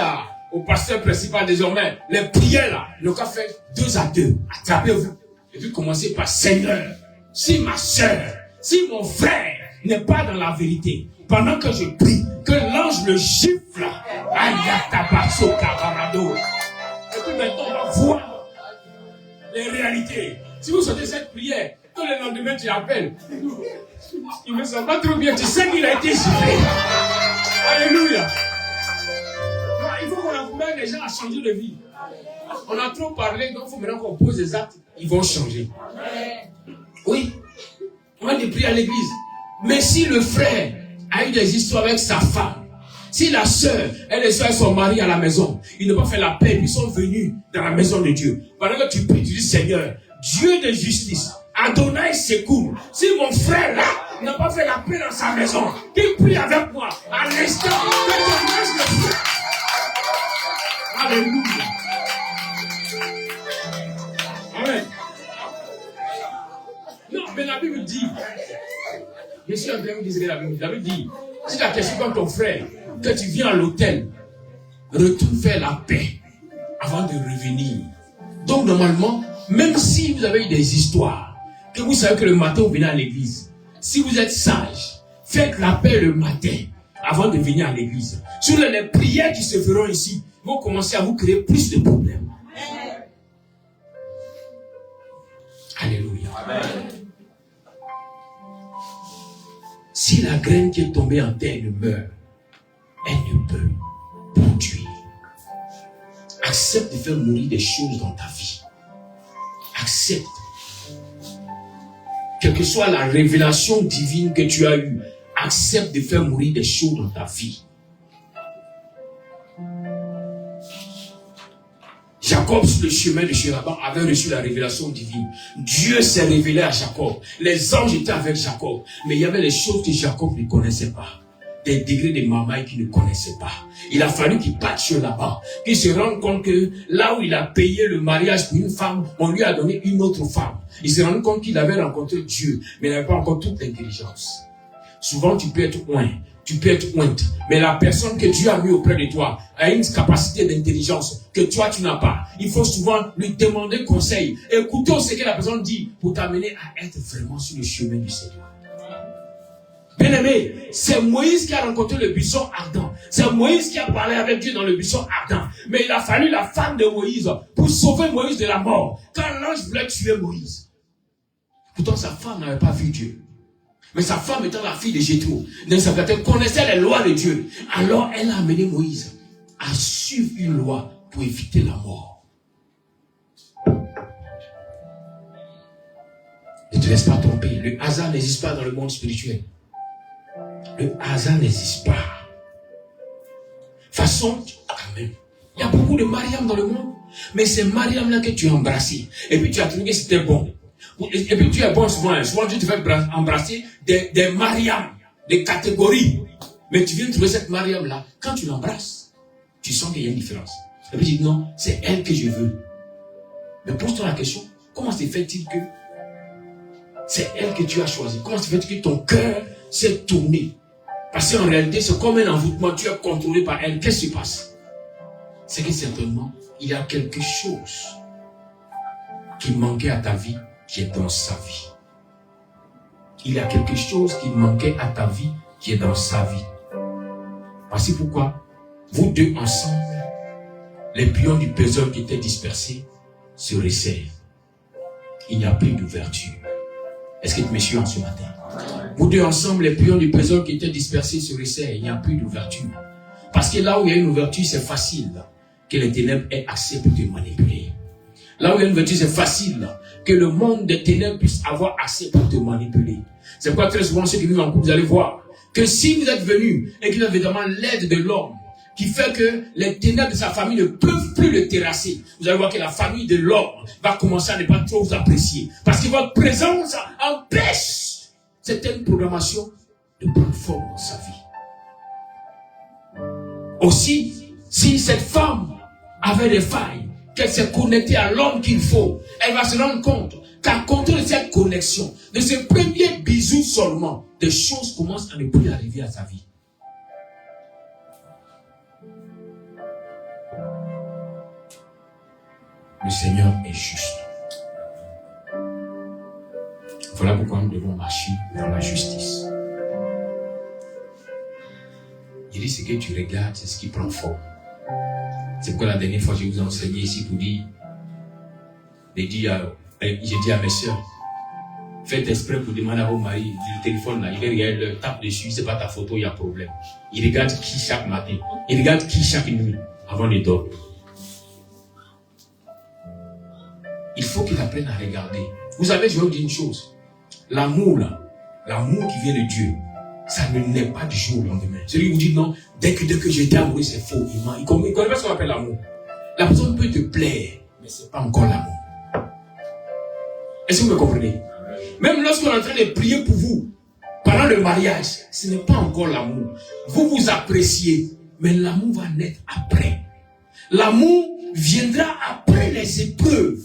au pasteur principal désormais, les prières là, le cas fait 2 à 2, attrapez-vous. Et puis commencez par Seigneur, si ma soeur, si mon frère n'est pas dans la vérité, pendant que je prie, que l'ange le gifle, ayatabaso camarado. Et puis maintenant on va voir les réalités. Si vous sortez cette prière, tous les lendemains tu appelles, il me semble pas trop bien, tu sais qu'il a été giflé. Alléluia. Il faut qu'on encourage les gens à changer de vie. On a trop parlé, donc il faut maintenant qu'on pose des actes, ils vont changer. Oui, on va prier à l'église. Mais si le frère a eu des histoires avec sa femme, si la sœur et les soeurs sont mariées à la maison, ils n'ont pas fait la paix, ils sont venus dans la maison de Dieu. Pendant que tu pries, tu dis Seigneur, Dieu de justice, Adonai secours. Si mon frère là n'a pas fait la paix dans sa maison, qu'il prie avec moi à l'instant que tu laisses le frère. Alléluia. Amen. Non, mais la Bible dit, je suis en train de vous dire la Bible dit, si tu as question comme ton frère, que tu viens à l'hôtel, retourne faire la paix avant de revenir. Donc normalement, même si vous avez eu des histoires, que vous savez que le matin vous venez à l'église, si vous êtes sage, faites la paix le matin avant de venir à l'église. Sur les prières qui se feront ici, vont commencer à vous créer plus de problèmes. Alléluia. Amen. Si la graine qui est tombée en terre ne meurt, elle ne peut produire. Accepte de faire mourir des choses dans ta vie. Accepte. quelle que soit la révélation divine que tu as eue, accepte de faire mourir des choses dans ta vie. Jacob, sur le chemin de chez Laban, avait reçu la révélation divine. Dieu s'est révélé à Jacob. Les anges étaient avec Jacob. Mais il y avait les choses que Jacob ne connaissait pas. Des degrés de marmaille qu'il ne connaissait pas. Il a fallu qu'il parte chez Laban, qu'il se rende compte que là où il a payé le mariage pour une femme, on lui a donné une autre femme. Il s'est rendu compte qu'il avait rencontré Dieu, mais il n'avait pas encore toute l'intelligence. Souvent, tu peux être oint, tu peux être ointe, mais la personne que Dieu a mis auprès de toi a une capacité d'intelligence que toi, tu n'as pas. Il faut souvent lui demander conseil. Écoutez ce que la personne dit pour t'amener à être vraiment sur le chemin du Seigneur. Bien-aimé, c'est Moïse qui a rencontré le buisson ardent. C'est Moïse qui a parlé avec Dieu dans le buisson ardent. Mais il a fallu la femme de Moïse pour sauver Moïse de la mort. Quand l'ange voulait tuer Moïse. Pourtant, sa femme n'avait pas vu Dieu. Mais sa femme étant la fille de Jéthro, elle connaissait les lois de Dieu. Alors, elle a amené Moïse à suivre une loi pour éviter la mort. Ne te laisse pas tromper. Le hasard n'existe pas dans le monde spirituel. Le hasard n'existe pas. De toute façon, quand même, il y a beaucoup de Mariam dans le monde. Mais c'est Mariam-là que tu as embrassé. Et puis tu as trouvé que c'était bon. Et puis tu es bon souvent. Souvent tu te fais embrasser des Mariam, des catégories. Mais tu viens trouver cette Mariam-là. Quand tu l'embrasses, tu sens qu'il y a une différence. Et puis tu dis non, c'est elle que je veux. Mais pose-toi la question, comment se fait-il que c'est elle que tu as choisie? Comment se fait-il que ton cœur s'est tourné? Parce qu'en réalité, c'est comme un envoûtement, tu es contrôlé par elle. Qu'est-ce qui se passe? C'est que certainement, il y a quelque chose qui manquait à ta vie, qui est dans sa vie. Il y a quelque chose qui manquait à ta vie, qui est dans sa vie. Voici pourquoi, vous deux ensemble, les pions du puzzle qui étaient dispersés se resserrent. Il n'y a plus d'ouverture. Est-ce que tu me suis en ce matin? Vous deux ensemble, les pions du puzzle qui étaient dispersés se resserrent. Il n'y a plus d'ouverture. Parce que là où il y a une ouverture, c'est facile que les ténèbres aient accès pour te manipuler. Là où il y a une ouverture, c'est facile que le monde des ténèbres puisse avoir accès pour te manipuler. C'est pourquoi très souvent, ceux qui vivent en couple, vous allez voir que si vous êtes venus et que vous avez vraiment l'aide de l'homme, qui fait que les ténèbres de sa famille ne peuvent plus le terrasser, vous allez voir que la famille de l'homme va commencer à ne pas trop vous apprécier. Parce que votre présence empêche certaines programmations de prendre forme dans sa vie. Aussi, si cette femme avait des failles, qu'elle s'est connectée à l'homme qu'il faut, elle va se rendre compte qu'à compter de cette connexion, de ce premier bisou seulement, des choses commencent à ne plus arriver à sa vie. Le Seigneur est juste. Voilà pourquoi nous devons marcher dans la justice. Il dit, ce que tu regardes, c'est ce qui prend forme. C'est pourquoi la dernière fois, je vous ai enseigné ici pour dire, j'ai dit à mes soeurs, faites exprès pour demander à vos maris, le téléphone là, il regarde, le tape dessus, c'est pas ta photo, il y a problème. Il regarde qui chaque matin, il regarde qui chaque nuit, avant de dormir. Il faut qu'il apprenne à regarder. Vous savez, je vais vous dire une chose. L'amour là, l'amour qui vient de Dieu, ça ne naît pas du jour au lendemain. Celui qui vous dit non, dès que j'étais amoureux, c'est faux. Il connaît pas ce qu'on appelle l'amour. La personne peut te plaire, mais c'est pas encore l'amour. Est-ce que vous me comprenez? Même lorsqu'on est en train de prier pour vous, pendant le mariage, ce n'est pas encore l'amour. Vous vous appréciez, mais l'amour va naître après. L'amour viendra après les épreuves.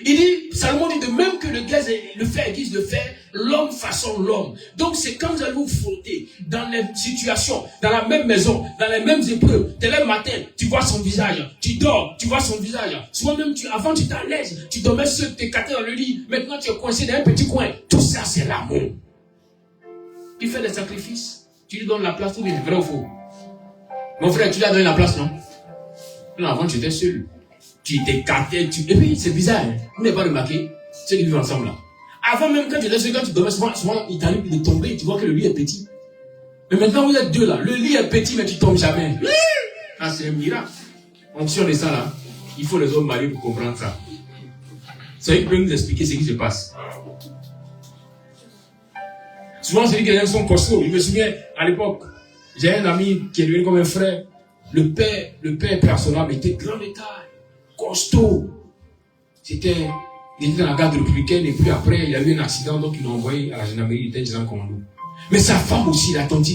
Il dit, Salomon dit de même que le fer aiguise le fer, l'homme façonne l'homme. Donc c'est quand vous allez vous frotter dans les situations, dans la même maison, dans les mêmes épreuves. Dès le matin, tu vois son visage, tu dors, tu vois son visage. Souvent même, avant tu t'en l'aise, tu dormais seul, tu t'écartais dans le lit. Maintenant tu es coincé dans un petit coin. Tout ça c'est l'amour. Tu fais des sacrifices, tu lui donnes la place, tout est vrai ou faux? Mon frère, tu lui as donné la place, non? Non, avant tu étais seul. Tu t'écartais, et puis c'est bizarre, hein? Vous n'avez pas remarqué ceux qui vivent ensemble là. Avant même quand tu étais seul, quand tu dormais, souvent il t'arrive de tomber, tu vois que le lit est petit. Mais maintenant vous êtes deux là, le lit est petit mais tu tombes jamais. Ah, c'est un miracle. On tient de ça là, il faut les hommes mariés pour comprendre ça. C'est eux qui peuvent nous expliquer ce qui se passe. Souvent, c'est dit que les gens sont costauds. Je me souviens, à l'époque, j'ai un ami qui est devenu comme un frère. Le père son âme était grand de taille, costaud. Il était dans la garde républicaine et puis après, il y a eu un accident, donc ils l'ont envoyé à la gendarmerie, il était en commando. Mais sa femme aussi, la tante,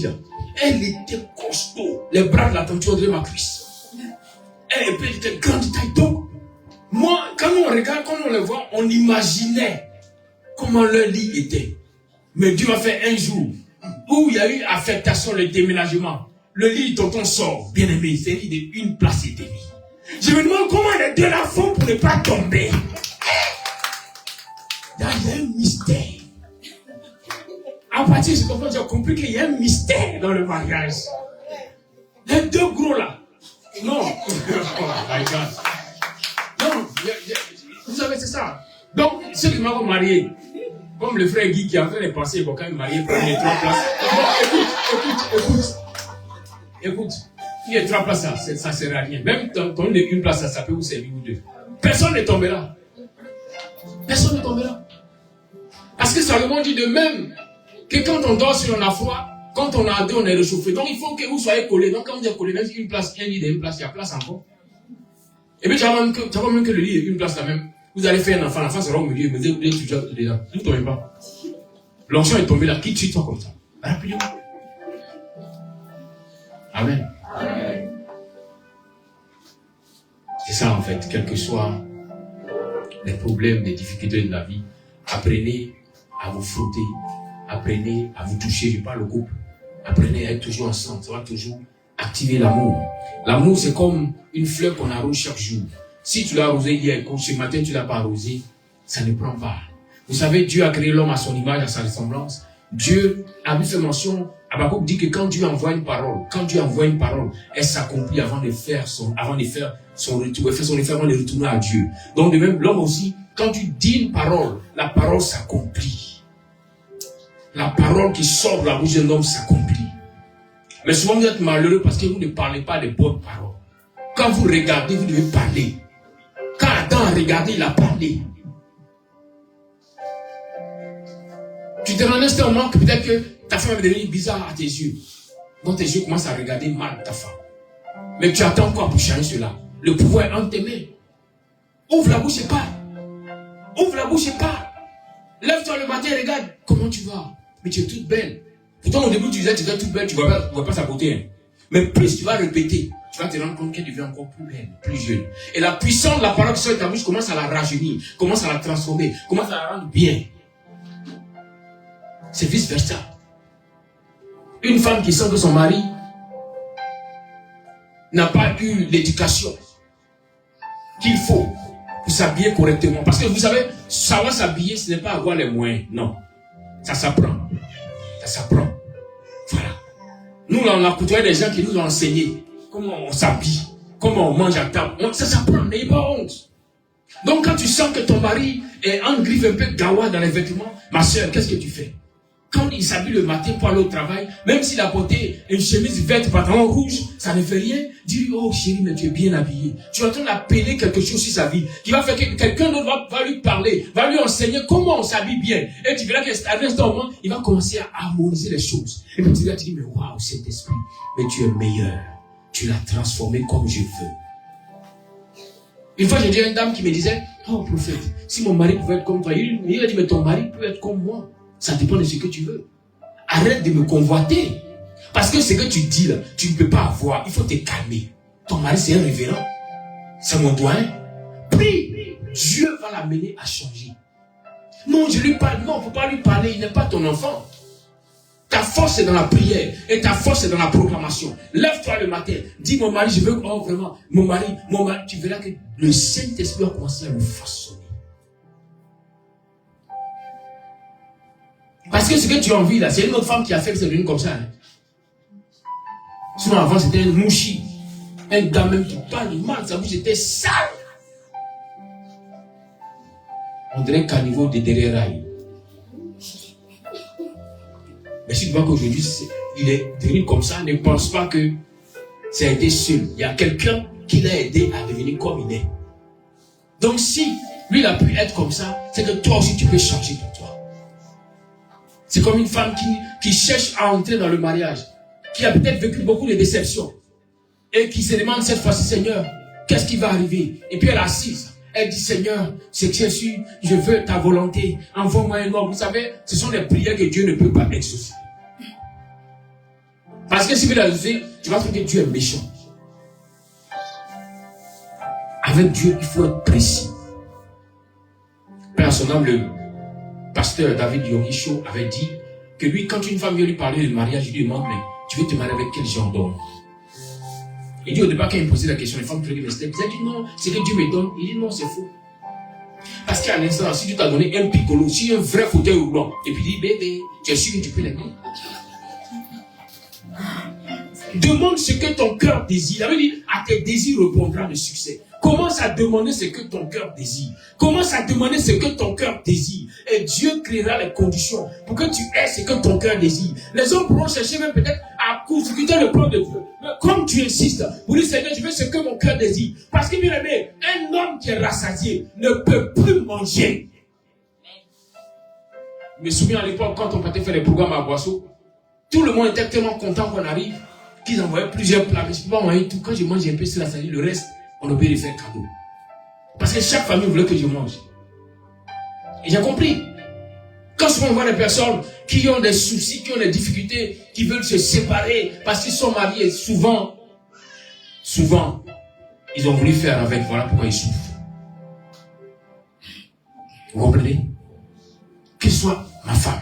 elle était costaud. Les bras de la tante, on dirait ma cuisse. Elle était grande de taille. Donc, moi, quand on regarde, quand on les voit, on imaginait comment leur lit était. Mais Dieu a fait un jour où il y a eu affectation, le déménagement. Le lit dont on sort, bien aimé, c'est un lit d'une place et demie. Je me demande comment les deux la font pour ne pas tomber. Il y a un mystère. À partir de ce moment, j'ai compris qu'il y a un mystère dans le mariage. Les deux gros là. Non. Oh my God. Non, vous savez, c'est ça. Donc, ceux qui m'ont marié, comme le frère Guy qui a fait les pensées pour quand il marié, prendre les 3 places. Écoute. Il y a 3 places, ça ne sert à rien. Même quand il y a une place, ça peut vous servir ou 2. Personne n'est tombé là. Personne n'est tombé là. Parce que Salomon dit de même que quand on dort sur on a froid, quand on a 2, on est réchauffé. Donc il faut que vous soyez collés. Donc quand vous êtes collés, même si une place, un lit et une place, il y a place encore. Et puis tu vas même que le lit et une place là même. Vous allez faire un enfant, l'enfant sera au milieu, mais vous êtes déjà dedans. Ne tombez pas. L'onction est tombée là, qui tue toi comme ça? Rapidement. Amen. Amen. C'est ça en fait, quels que soient les problèmes, les difficultés de la vie, apprenez à vous frotter, apprenez à vous toucher, je parle au couple, apprenez à être toujours ensemble, ça va toujours activer l'amour. L'amour c'est comme une fleur qu'on arrose chaque jour. Si tu l'as arrosé hier, quand ce matin tu ne l'as pas arrosé, ça ne prend pas. Vous savez, Dieu a créé l'homme à son image, à sa ressemblance. Dieu a vu cette mention. Habakkuk dit que quand Dieu envoie une parole, elle s'accomplit avant de faire son retour, avant de retourner à Dieu. Donc de même, l'homme aussi, quand tu dis une parole, la parole s'accomplit. La parole qui sort de la bouche d'un homme s'accomplit. Mais souvent vous êtes malheureux parce que vous ne parlez pas de bonnes paroles. Quand vous regardez, vous devez parler. Quand Adam a regardé, il a parlé. Tu te rends un moment que peut-être que ta femme est devenue bizarre à tes yeux. Donc tes yeux commencent à regarder mal ta femme. Mais tu attends quoi pour changer cela? Le pouvoir est entre tes mains. Ouvre la bouche et parle. Ouvre la bouche et parle. Lève-toi le matin et regarde comment tu vas. Mais tu es toute belle. Pourtant au début tu disais que tu étais toute belle, tu ne vois pas sa beauté. Hein. Mais plus tu vas répéter, tu vas te rendre compte qu'elle devient encore plus belle, plus jeune. Et la puissance de la parole qui sort de ta bouche commence à la rajeunir, commence à la transformer, commence à la rendre bien. C'est vice versa. Une femme qui sent que son mari n'a pas eu l'éducation qu'il faut pour s'habiller correctement. Parce que vous savez, savoir s'habiller, ce n'est pas avoir les moyens. Non. Ça s'apprend. Ça s'apprend. Voilà. Nous, là, on a côtoyé des gens qui nous ont enseigné comment on s'habille, comment on mange à table. Ça s'apprend, n'ayez pas honte. Donc, quand tu sens que ton mari est en griffe un peu gawa dans les vêtements, ma soeur, qu'est-ce que tu fais? Quand il s'habille le matin pour aller au travail, même s'il a porté une chemise verte, pantalon rouge, ça ne fait rien. Dis-lui, oh chérie, mais tu es bien habillé. Tu es en train d'appeler quelque chose sur sa vie, qui va faire que quelqu'un d'autre va lui parler, va lui enseigner comment on s'habille bien. Et tu verras qu'à un moment, il va commencer à harmoniser les choses. Et puis tu vas te dire, mais waouh, Saint-Esprit, mais tu es meilleur. Tu l'as transformé comme je veux. Une fois, j'ai dit à une dame qui me disait, oh prophète, si mon mari pouvait être comme toi, il a dit, mais ton mari peut être comme moi. Ça dépend de ce que tu veux. Arrête de me convoiter. Parce que ce que tu dis là, tu ne peux pas avoir. Il faut te calmer. Ton mari, c'est un révérend. C'est mon doyen. Prie. Dieu va l'amener à changer. Non, je lui parle. Non, il ne faut pas lui parler. Il n'est pas ton enfant. Ta force est dans la prière. Et ta force est dans la proclamation. Lève-toi le matin. Dis, mon mari, je veux... Oh, vraiment. Mon mari. Tu verras que le Saint-Esprit va commencer à le façonner. Parce que ce que tu as envie là, c'est une autre femme qui a fait que c'est devenu comme ça. Hein. Sinon avant c'était un mouchi. Un gars même qui parle mal, sa bouche était sale. On dirait qu'à niveau de derrière rail. Mais si tu vois qu'aujourd'hui il est devenu comme ça, ne pense pas que ça a été seul. Il y a quelqu'un qui l'a aidé à devenir comme il est. Donc si lui il a pu être comme ça, c'est que toi aussi tu peux changer pour toi. C'est comme une femme qui cherche à entrer dans le mariage, qui a peut-être vécu beaucoup de déceptions et qui se demande cette fois-ci, Seigneur, qu'est-ce qui va arriver? Et puis elle est assise. Elle dit, Seigneur, c'est que je veux ta volonté. Envoie-moi un homme. Vous savez, ce sont des prières que Dieu ne peut pas exaucer. Parce que si tu veux l'exaucer, tu vas trouver que Dieu est méchant. Avec Dieu, il faut être précis. Père à son âme, le pasteur David Yoricho avait dit que lui, quand une femme vient lui parler de mariage, il lui demande, mais tu veux te marier avec quel genre d'homme? Il dit au départ, quand il me posait la question, les femmes qui restaient, il dit non, c'est que Dieu me donne. Il dit non, c'est faux. Parce qu'à l'instant, si tu t'as donné un piccolo, si un vrai fauteuil roulant, et puis il dit, bébé, tu es sûr que tu peux l'aimer? Demande ce que ton cœur désire. Il avait dit, à tes désirs répondra le succès. Commence à demander ce que ton cœur désire. Commence à demander ce que ton cœur désire. Et Dieu créera les conditions pour que tu aies ce que ton cœur désire. Les hommes pourront chercher même peut-être à court-circuiter le plan de Dieu. Mais comme tu insistes, pour dire Seigneur, je veux ce que mon cœur désire. Parce que bien aimé, un homme qui est rassasié ne peut plus manger. Je me souviens à l'époque, quand on partait faire les programmes à Boisseau, tout le monde était tellement content qu'on arrive, qu'ils envoyaient plusieurs plats. Mais je ne peux pas envoyer tout. Quand je mange un peu sur la saline, le reste, on obéit de faire cadeau. Parce que chaque famille voulait que je mange. Et j'ai compris. Quand souvent on voit des personnes qui ont des soucis, qui ont des difficultés, qui veulent se séparer parce qu'ils sont mariés, souvent, ils ont voulu faire avec. Voilà pourquoi ils souffrent. Vous comprenez? Que ce soit ma femme,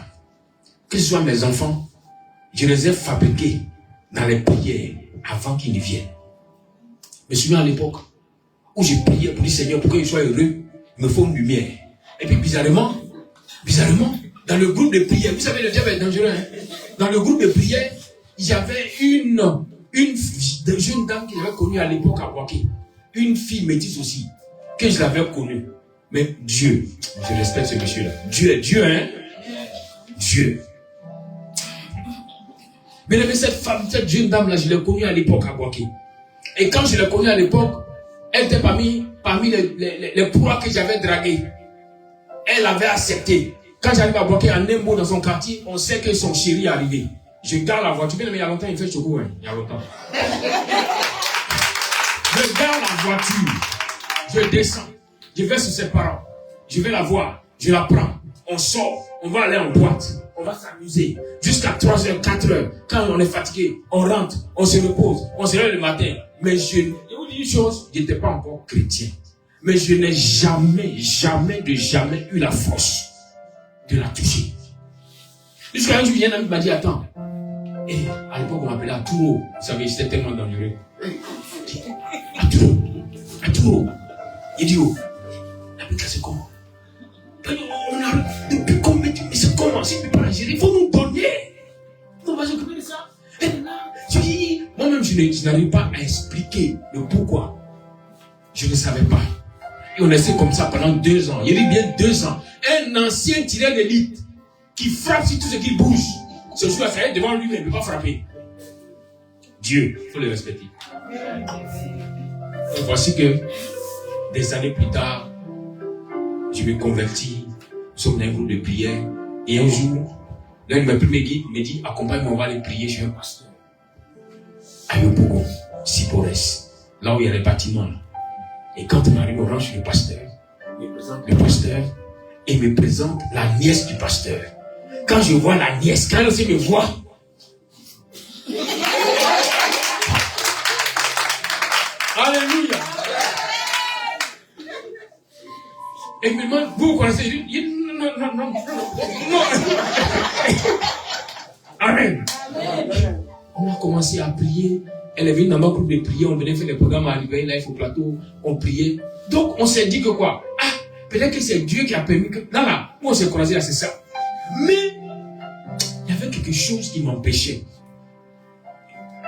que ce soit mes enfants, je les ai fabriqués dans les prières avant qu'ils ne viennent. Je me souviens à l'époque où j'ai prié pour dire Seigneur, pour que je sois heureux, il me faut une lumière. Et puis bizarrement, dans le groupe de prière, vous savez le diable est dangereux, hein? Dans le groupe de prière, il y avait une jeune dame que j'avais connue à l'époque à Boaké. Une fille métisse aussi, que je l'avais connue. Mais Dieu, je respecte ce monsieur-là. Dieu est Dieu, hein? Dieu. Mais cette femme, cette jeune dame-là, je l'ai connue à l'époque à Boaké. Et quand je l'ai connue à l'époque, elle était parmi les proies que j'avais draguées. Elle avait accepté. Quand j'arrive à Boaké, en un mot dans son quartier, on sait que son chéri est arrivé. Je garde la voiture. Mais il y a longtemps, il fait choco, hein. Il y a longtemps. Je garde la voiture. Je descends. Je vais sur ses parents. Je vais la voir. Je la prends. On sort. On va aller en boîte. On va s'amuser. Jusqu'à 3h, 4h. Quand on est fatigué, on rentre. On se repose. On se lève le matin. Mais je vous dis une chose. Je n'étais pas encore chrétien. Mais je n'ai jamais eu la force de la toucher. Jusqu'à un jour, un ami m'a dit, attends. Et à l'époque, on m'appelait Aturo. Vous savez, c'était tellement dangereux. Aturo. Il dit, oh, la c'est comment? Depuis qu'on me dit, mais c'est comment? Si tu peux pas gérer, il faut nous donner. On va s'occuper de ça. Et là, je dis, moi-même, je n'arrive pas à expliquer le pourquoi. Je ne savais pas. Et on essaie comme ça pendant 2 ans. Il y a bien 2 ans. Un ancien tireur d'élite qui frappe sur tout ce qui bouge. Ce jour-là, ça y est devant lui, mais il ne peut pas frapper. Dieu, il faut le respecter. Donc voici que des années plus tard, je me convertis. Nous sommes dans un groupe de prière. Et un jour, l'un de mes premiers guides me dit, accompagne-moi, on va aller prier chez un pasteur. À Yobogo, Sipores, là où il y a les bâtiments. Là. Et quand on arrive, on rentre chez le pasteur. Il me présente le pasteur et me présente la nièce du pasteur. Quand je vois la nièce, quand elle aussi me voit, alléluia. Et il me demande, vous connaissez? Il dit, non. Amen. On a commencé à prier. Elle est venue dans ma groupe de prière. On venait faire des programmes à arriver là, il faut plateau. On priait. Donc, on s'est dit que quoi? Ah, peut-être que c'est Dieu qui a permis que. Là, où on s'est croisé là, c'est ça. Mais, il y avait quelque chose qui m'empêchait.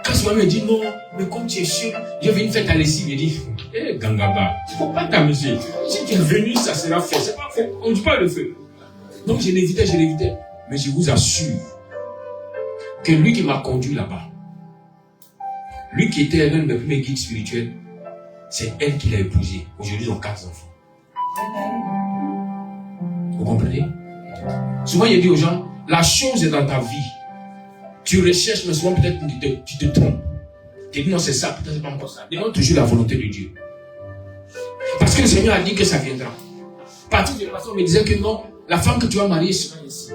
Quand souvent me dit non, mais comme tu es sûr, je vais une fête à lessive. Il dit, Gangaba, il ne faut pas t'amuser. Si tu es venu, ça sera fait. C'est pas fait. On ne dit pas le feu. Donc je l'évitais. Mais je vous assure que lui qui m'a conduit là-bas, lui qui était l'un de mes premiers guides spirituels, c'est elle qui l'a épousé. Aujourd'hui, ils ont 4 enfants. Vous comprenez? Souvent, il dit aux gens, la chose est dans ta vie. Tu recherches, mais souvent peut-être tu te trompes. Tu dis non, c'est ça, peut-être c'est pas encore ça. Demande toujours la volonté de Dieu. Parce que le Seigneur a dit que ça viendra. Partout de façon, on me disait que non, la femme que tu vas marier sera ici.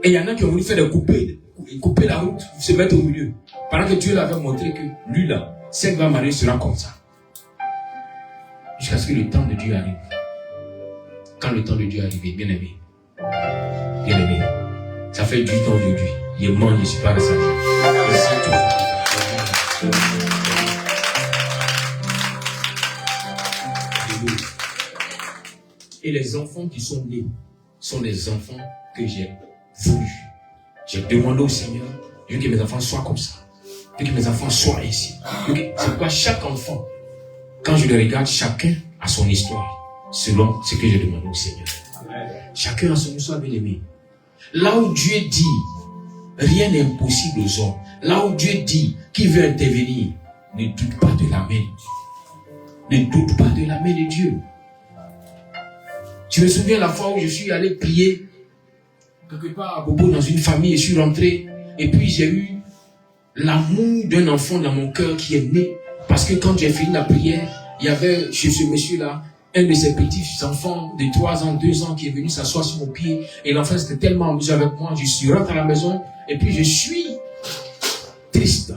Et il y en a qui ont voulu faire des couper la route, se mettre au milieu. Pendant que Dieu l'avait montré que lui là, celle qui va marier sera comme ça. Jusqu'à ce que le temps de Dieu arrive. Quand le temps de Dieu arrive, bien aimé, ça fait du temps aujourd'hui. Il mange, je suis pas rassasié. Et les enfants qui sont nés sont les enfants que j'ai voulu. J'ai demandé au Seigneur, je veux que mes enfants soient comme ça. Je veux que mes enfants soient ici. C'est pourquoi chaque enfant, quand je le regarde, chacun a son histoire, selon ce que j'ai demandé au Seigneur. Amen. Chacun a son histoire, bien aimé. Là où Dieu dit, rien n'est impossible aux hommes. Là où Dieu dit qu'il veut intervenir, ne doute pas de la main. Ne doute pas de la main de Dieu. Je me souviens la fois où je suis allé prier quelque part à Bobo dans une famille et je suis rentré et puis j'ai eu l'amour d'un enfant dans mon cœur qui est né parce que quand j'ai fini la prière, il y avait chez ce monsieur-là un de ses petits enfants de 3 ans, 2 ans qui est venu s'asseoir sur mon pied et l'enfant s'était tellement amusé avec moi. Je suis rentré à la maison et puis je suis triste.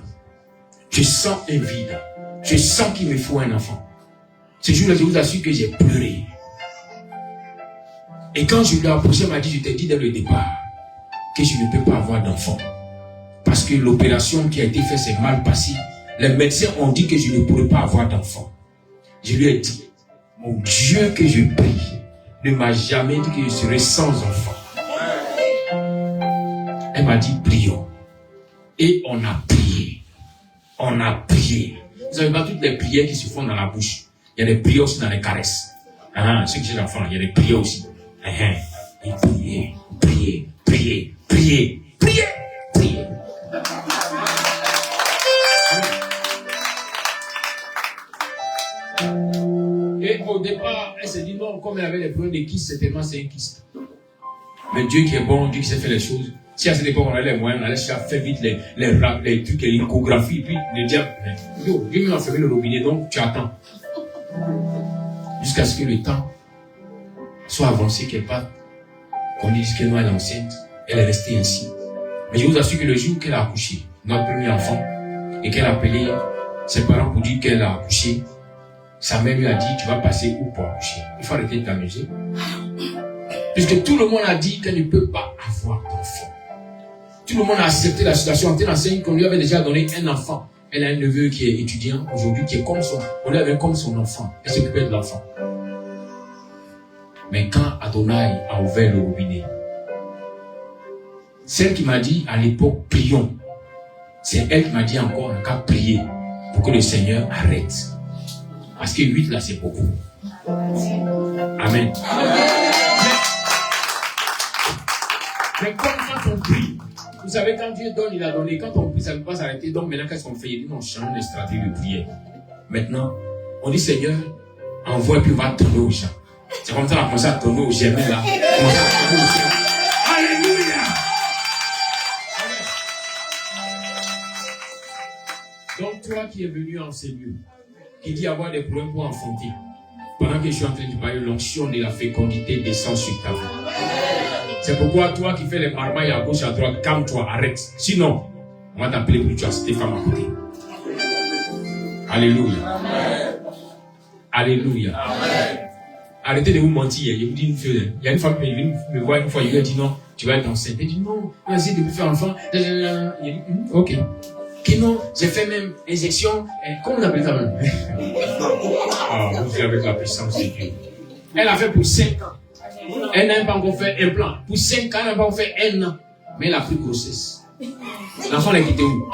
Je sens un vide. Je sens qu'il me faut un enfant. Ce jour-là, je vous assure que j'ai pleuré. Et quand je lui ai approché, il m'a dit, je t'ai dit dès le départ que je ne peux pas avoir d'enfant. Parce que l'opération qui a été faite s'est mal passée. Les médecins ont dit que je ne pourrais pas avoir d'enfant. Je lui ai dit, mon Dieu que je prie ne m'a jamais dit que je serais sans enfant. Elle m'a dit, prions. Et on a prié. On a prié. Vous savez pas toutes les prières qui se font dans la bouche. Il y a des prières aussi dans les caresses. Ceux qui sont enfants, il y a des prières aussi. Et priez, priez, priez, priez, priez, priez. Et au départ, elle s'est dit non, comme elle avait des problèmes de kyste, certainement c'est un kyste. Mais Dieu qui est bon, Dieu qui sait faire les choses. Si à cette époque on avait les moyens, on allait faire vite les trucs, les échographies, puis le diable, Dieu m'a fermé le robinet, donc tu attends. Jusqu'à ce que le temps soit avancé quelque part, qu'on dise que non, elle est enceinte, elle est restée ainsi. Mais je vous assure que le jour qu'elle a accouché, notre premier enfant, et qu'elle a appelé ses parents pour dire qu'elle a accouché, sa mère lui a dit, tu vas passer où pour accoucher? Il faut arrêter de t'amuser. Puisque tout le monde a dit qu'elle ne peut pas avoir d'enfant. Tout le monde a accepté la situation. On enseigne qu'on lui avait déjà donné un enfant. Elle a un neveu qui est étudiant aujourd'hui, qui est comme on lui avait comme son enfant. Elle s'occupait de l'enfant. Mais quand Adonai a ouvert le robinet, celle qui m'a dit à l'époque, prions, c'est elle qui m'a dit encore, qu'à prier pour que le Seigneur arrête. Parce que 8 là, c'est beaucoup. Amen. Mais quand on prie, vous savez, quand Dieu donne, il a donné. Quand on prie, ça ne peut pas s'arrêter. Donc maintenant, qu'est-ce qu'on fait? Il dit, on change de stratégie de prière. Maintenant, on dit, Seigneur, envoie et puis on va tourner aux gens. C'est comme ça qu'on a commencé à tourner aux germains là. Alléluia! Donc toi qui es venu en ces lieux, qui dit avoir des problèmes pour enfanter, pendant que je suis en train de parler, l'onction de la fécondité descend sur ta vie. C'est pourquoi toi qui fais les marmailles à gauche à droite, calme-toi, arrête. Sinon, on va t'appeler pour que tu as cette femme à côté. Alléluia. Amen. Alléluia. Amen. Arrêtez de vous mentir. Je vous dis une chose. Il y a une femme qui est venue me voir une fois, il lui a dit non, tu vas être enceinte. Elle dit non, vas-y, de me faire enfant. Il a dit ok. Que non, j'ai fait même injection. Comment on appelle ça même? Vous êtes avec la puissance de Dieu. Elle a fait pour 5 ans. Elle n'a pas encore fait un plan. Pour 5 ans, elle n'a pas encore fait 1 an. Mais elle a pris grossesse. L'enfant l'a quitté où?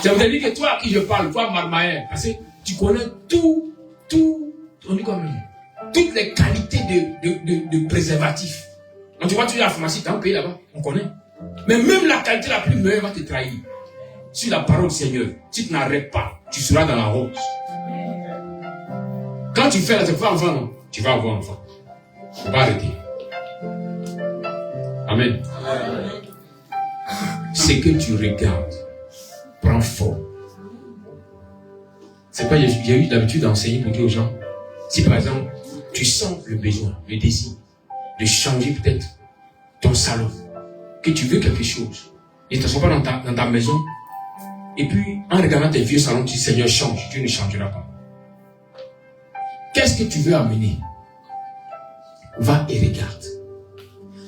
Ça veut dire que toi à qui je parle, toi Marmaël, parce que tu connais tout, on dit comme toutes les qualités de préservatifs. Quand tu vois, tu es à la pharmacie, tu as un pays là-bas, on connaît. Mais même la qualité la plus meilleure va te trahir. Sur la parole du Seigneur, si tu n'arrêtes pas, tu seras dans la rose. Quand tu fais là, tu vas avoir enfant, non? Tu vas avoir enfant. Tu vas arrêter. Amen. Amen. ce que tu regardes prend forme. C'est pas, j'ai eu l'habitude d'enseigner pour dire aux gens, si par exemple, tu sens le besoin, le désir de changer peut-être ton salon, que tu veux quelque chose, et tu ne t'assois pas dans ta maison, et puis en regardant tes vieux salons, tu dis Seigneur change, Dieu ne changera pas. Qu'est-ce que tu veux amener? Va et regarde.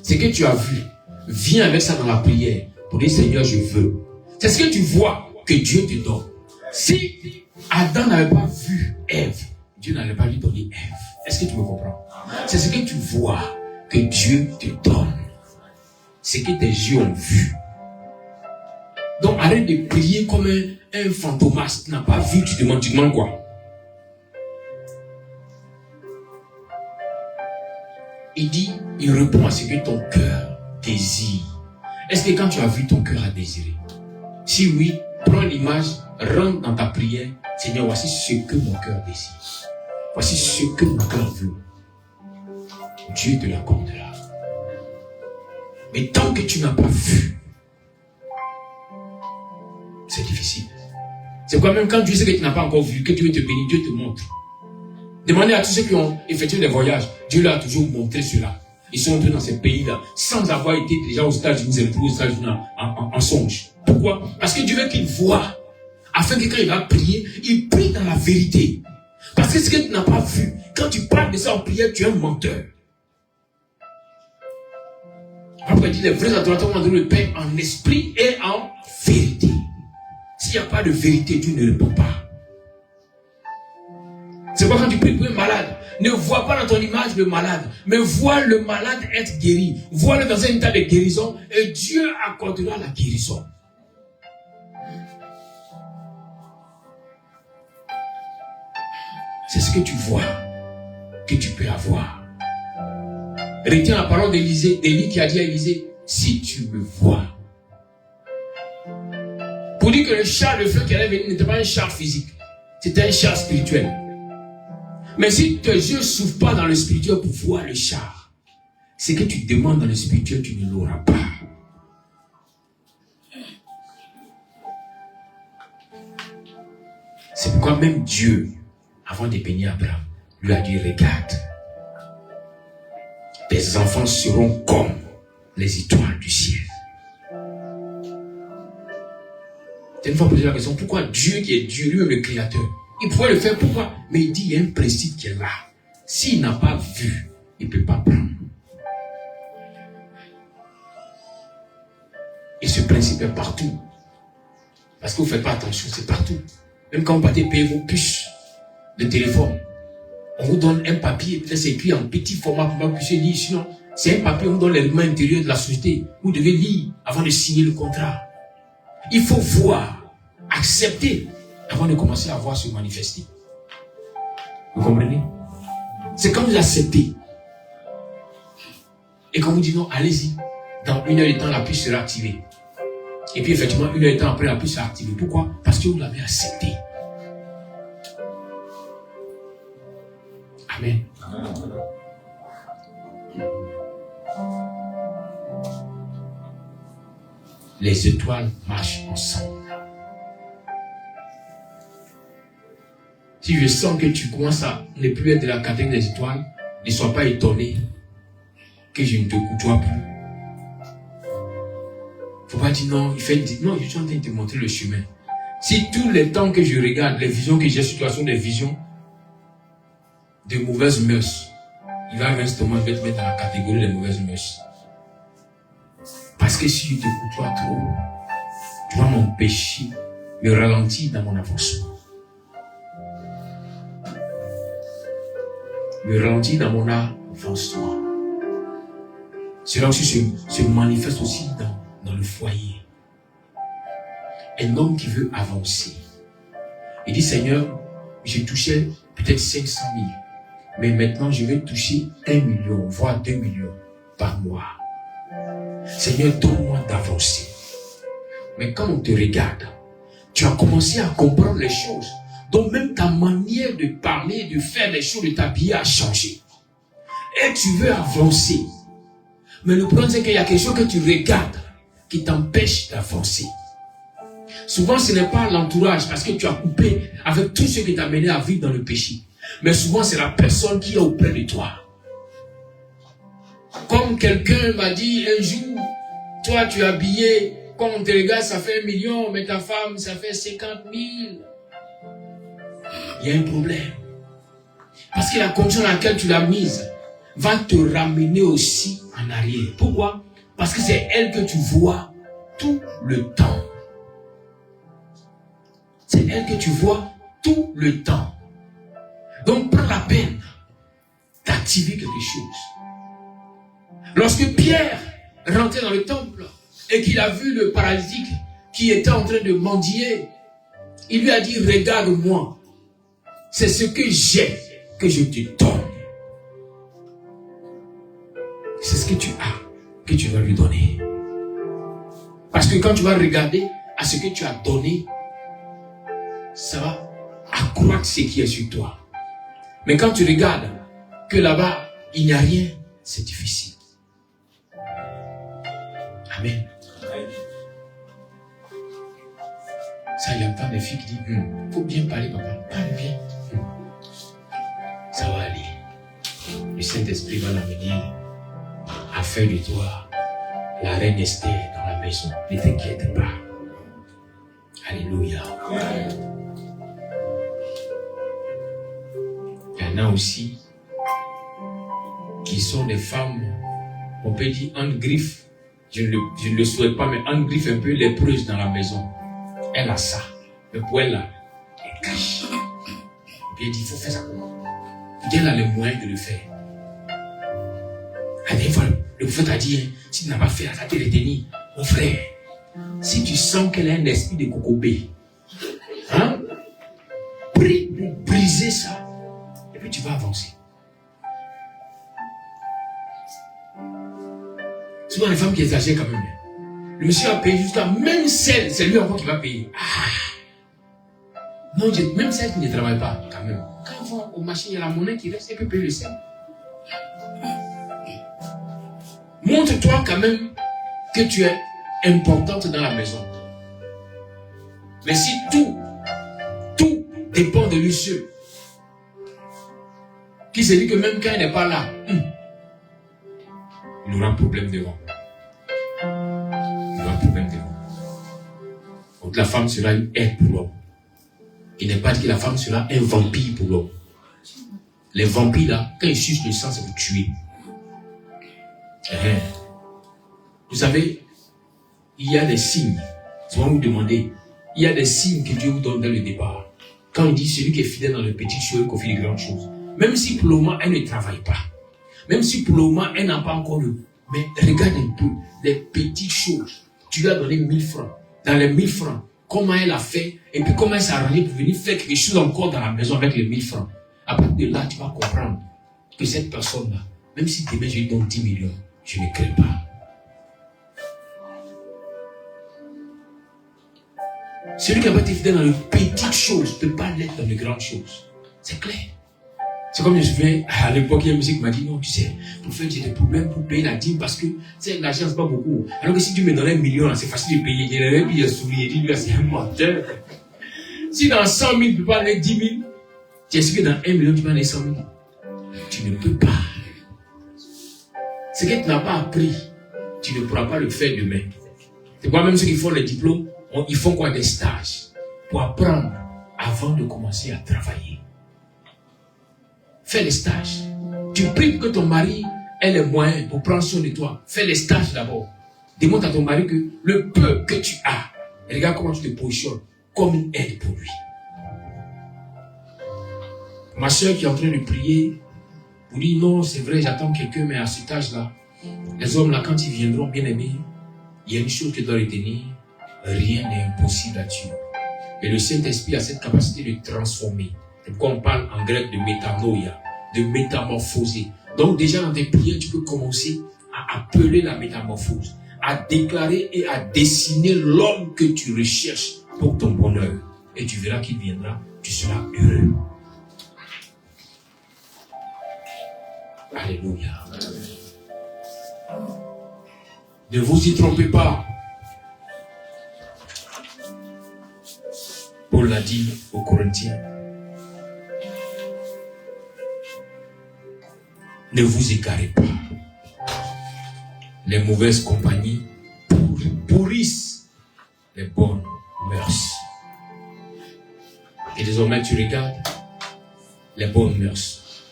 Ce que tu as vu, viens avec ça dans la prière pour dire Seigneur je veux. C'est ce que tu vois que Dieu te donne. Si Adam n'avait pas vu Ève, Dieu n'allait pas lui donner Ève. Est-ce que tu me comprends? C'est ce que tu vois que Dieu te donne. Ce que tes yeux ont vu. Donc arrête de prier comme un fantomas qui n'a pas vu, tu demandes quoi? Il répond à ce que ton cœur désire. Est-ce que quand tu as vu, ton cœur a désiré? Si oui, prends l'image, rentre dans ta prière. Seigneur, voici ce que mon cœur désire. Voici ce que mon cœur veut. Dieu te l'accordera. Mais tant que tu n'as pas vu, c'est difficile. C'est quoi même quand Dieu sait que tu n'as pas encore vu, que Dieu veut te bénir, Dieu te montre. Demandez à tous ceux qui ont effectué des voyages, Dieu leur a toujours montré cela. Ils sont entrés dans ces pays-là, sans avoir été déjà aux États-Unis, et retrouvés aux États-Unis en songe. Pourquoi? Parce que Dieu veut qu'il voie, afin que quand il va prier, il prie dans la vérité. Parce que ce que tu n'as pas vu, quand tu parles de ça en prière, tu es un menteur. Après, il dit, les vrais adorateurs vont adorer le Père en esprit et en vérité. S'il n'y a pas de vérité, Dieu ne répond pas. C'est pourquoi quand tu pries pour un malade, ne vois pas dans ton image le malade, mais vois le malade être guéri. Vois-le dans un état de guérison et Dieu accordera la guérison. C'est ce que tu vois que tu peux avoir. Retiens la parole d'Élie qui a dit à Élisée, si tu me vois. Pour dire que le char de feu qui allait venir n'était pas un char physique, c'était un char spirituel. Mais si tes yeux ne s'ouvrent pas dans le spirituel pour voir le char, ce que tu demandes dans le spirituel, tu ne l'auras pas. C'est pourquoi même Dieu, avant de bénir Abraham, lui a dit, regarde, tes enfants seront comme les étoiles du ciel. Tu as une fois posé la question, pourquoi Dieu qui est Dieu, lui-même le créateur, il pourrait le faire, pourquoi? Mais il dit, il y a un principe qui est là. S'il n'a pas vu, il ne peut pas prendre. Et ce principe est partout. Parce que vous ne faites pas attention, c'est partout. Même quand vous partez payer vos puces de téléphone, on vous donne un papier, peut-être c'est écrit en petit format pour que vous puissiez lire. Sinon, c'est un papier, on vous donne l'élément intérieur de la société. Vous devez lire avant de signer le contrat. Il faut voir, accepter, avant de commencer à voir se manifester. Vous comprenez? C'est quand vous acceptez. Et quand vous dites non, allez-y. Dans 1 heure de temps, la puce sera activée. Et puis effectivement, 1 heure de temps après, la puce sera activée. Pourquoi? Parce que vous l'avez accepté. Amen. Les étoiles marchent ensemble. Si je sens que tu commences à ne plus être de la catégorie des étoiles, ne sois pas étonné que je ne te côtoie plus. Faut pas dire non, non, je suis en train de te montrer le chemin. Si tous les temps que je regarde, les visions que j'ai sur toi sont des visions de mauvaises mœurs, il va instantanément te mettre dans la catégorie des mauvaises mœurs. Parce que si je te côtoie trop, tu vas m'empêcher, me ralentir dans mon avancement. Me ralentir dans mon avancement. Cela aussi se manifeste aussi dans le foyer. Un homme qui veut avancer. Il dit, Seigneur, j'ai touché peut-être 500 000. Mais maintenant, je vais toucher 1 million, voire 2 millions par mois. Seigneur, donne-moi d'avancer. Mais quand on te regarde, tu as commencé à comprendre les choses. Donc même ta manière de parler, de faire les choses, de t'habiller a changé. Et tu veux avancer. Mais le problème c'est qu'il y a quelque chose que tu regardes. qui t'empêchent d'avancer. Souvent, ce n'est pas l'entourage parce que tu as coupé avec tout ce qui t'a mené à vivre dans le péché. Mais souvent, c'est la personne qui est auprès de toi. Comme quelqu'un m'a dit un jour, toi, tu es habillé, quand on te regarde, ça fait 1 million, mais ta femme, ça fait 50 000. Il y a un problème. Parce que la condition dans laquelle tu l'as mise va te ramener aussi en arrière. Pourquoi? Parce que c'est elle que tu vois tout le temps. C'est elle que tu vois tout le temps. Donc, prends la peine d'activer quelque chose. Lorsque Pierre rentrait dans le temple et qu'il a vu le paralytique qui était en train de mendier, il lui a dit, regarde-moi, c'est ce que j'ai que je te donne. C'est ce que tu as que tu vas lui donner. Parce que quand tu vas regarder à ce que tu as donné, ça va accroître ce qui est sur toi. Mais quand tu regardes que là-bas, il n'y a rien, c'est difficile. Amen. Ça, il y a tant de filles qui disent, faut bien parler, papa. Parle bien. Ça va aller. Le Saint-Esprit va l'amener à faire de toi la reine Esther dans la maison. Ne t'inquiète pas. Alléluia. Il y en a aussi qui sont des femmes, on peut dire en griffe. Je ne le souhaite pas, mais en griffe un peu lépreuse dans la maison. Elle a ça. Le poêle là, elle cache. Et puis elle dit, il faut faire ça comment? Elle a les moyens de le faire. La dernière fois, le prophète a dit, hein, si tu n'as pas fait, ça te retenir. Mon frère, si tu sens qu'elle a un esprit de cocobé, hein, prie pour briser ça. Et puis tu vas avancer. Souvent les femmes qui exagèrent quand même. Le monsieur a payé jusqu'à même celle, c'est lui encore qui va payer. Ah. Non, même celle qui ne travaille pas, quand même. Quand on va aux machines, il y a la monnaie qui reste, elle peut payer le sel. Montre-toi quand même que tu es importante dans la maison. Mais si tout dépend de lui seul, qui se dit que même quand il n'est pas là, il aura un problème devant. Il aura un problème devant. Donc la femme sera une aide pour l'homme. Il n'est pas dit que la femme sera un vampire pour l'homme. Les vampires là, quand ils sucent le sang, c'est pour tuer. Vous savez, il y a des signes. Souvent vous demandez, il y a des signes que Dieu vous donne dès le départ. Quand il dit celui qui est fidèle dans les petites choses, il confie les grandes choses. Même si pour le moment, elle ne travaille pas. Même si pour le moment, elle n'a pas encore le... Mais regarde un peu, les petites choses. Tu lui as donné 1000 francs. Dans les 1000 francs, comment elle a fait, et puis comment elle s'est arrangée pour venir faire quelque chose encore dans la maison avec les 1000 francs. À partir de là, tu vas comprendre que cette personne-là, même si demain je lui donne 10 millions, je ne crée pas. Celui qui n'a pas été fidèle dans les petites choses ne peut pas l'être dans les grandes choses. C'est clair. C'est comme je me souviens, à l'époque, il y a un monsieur qui m'a dit, non, tu sais, pour faire, j'ai des problèmes pour payer la dîme parce que, l'argent, c'est pas beaucoup. Alors que si tu me donnais 1 million, là, c'est facile de payer. Il avait mis un sourire, il dit, lui, c'est un menteur. Si dans 100 000, tu peux pas donner 10 000, tu es sûr que dans 1 million, tu peux donner 100 000. Tu ne peux pas. Ce que tu n'as pas appris, tu ne pourras pas le faire demain. Tu vois, même ceux qui font les diplômes, ils font quoi? Des stages pour apprendre avant de commencer à travailler. Fais les stages. Tu pries que ton mari ait les moyens pour prendre soin de toi. Fais les stages d'abord. Démontre à ton mari que le peu que tu as, et regarde comment tu te positionnes comme une aide pour lui. Ma soeur qui est en train de prier, vous dit non, c'est vrai, j'attends quelqu'un, mais à cet âge-là, les hommes là, quand ils viendront bien aimés, il y a une chose que tu dois retenir, rien n'est impossible à Dieu. Et le Saint-Esprit a cette capacité de transformer. C'est pourquoi on parle en grec de métanoïa, de métamorphoser. Donc déjà dans tes prières, tu peux commencer à appeler la métamorphose, à déclarer et à dessiner l'homme que tu recherches pour ton bonheur. Et tu verras qu'il viendra, tu seras heureux. Alléluia. Ne vous y trompez pas. Paul l'a dit aux Corinthiens. Ne vous égarez pas. Les mauvaises compagnies pourrissent les bonnes mœurs. Et désormais, tu regardes les bonnes mœurs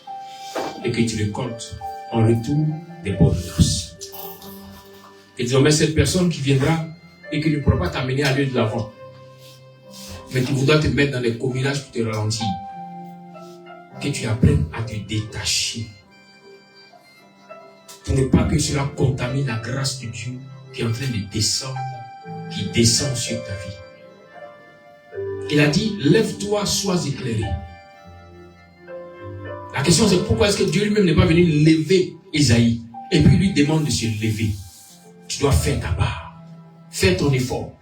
et que tu récoltes en retour des bonnes mœurs. Et désormais, cette personne qui viendra et qui ne pourra pas t'amener à l'œil de l'avant, mais qui voudra te mettre dans les commérages pour te ralentir, que tu apprennes à te détacher pour ne pas que cela contamine la grâce de Dieu qui est en train de descendre, qui descend sur ta vie. Il a dit, lève-toi, sois éclairé. La question c'est pourquoi est-ce que Dieu lui-même n'est pas venu lever Isaïe et puis lui demande de se lever. Tu dois faire ta part, faire ton effort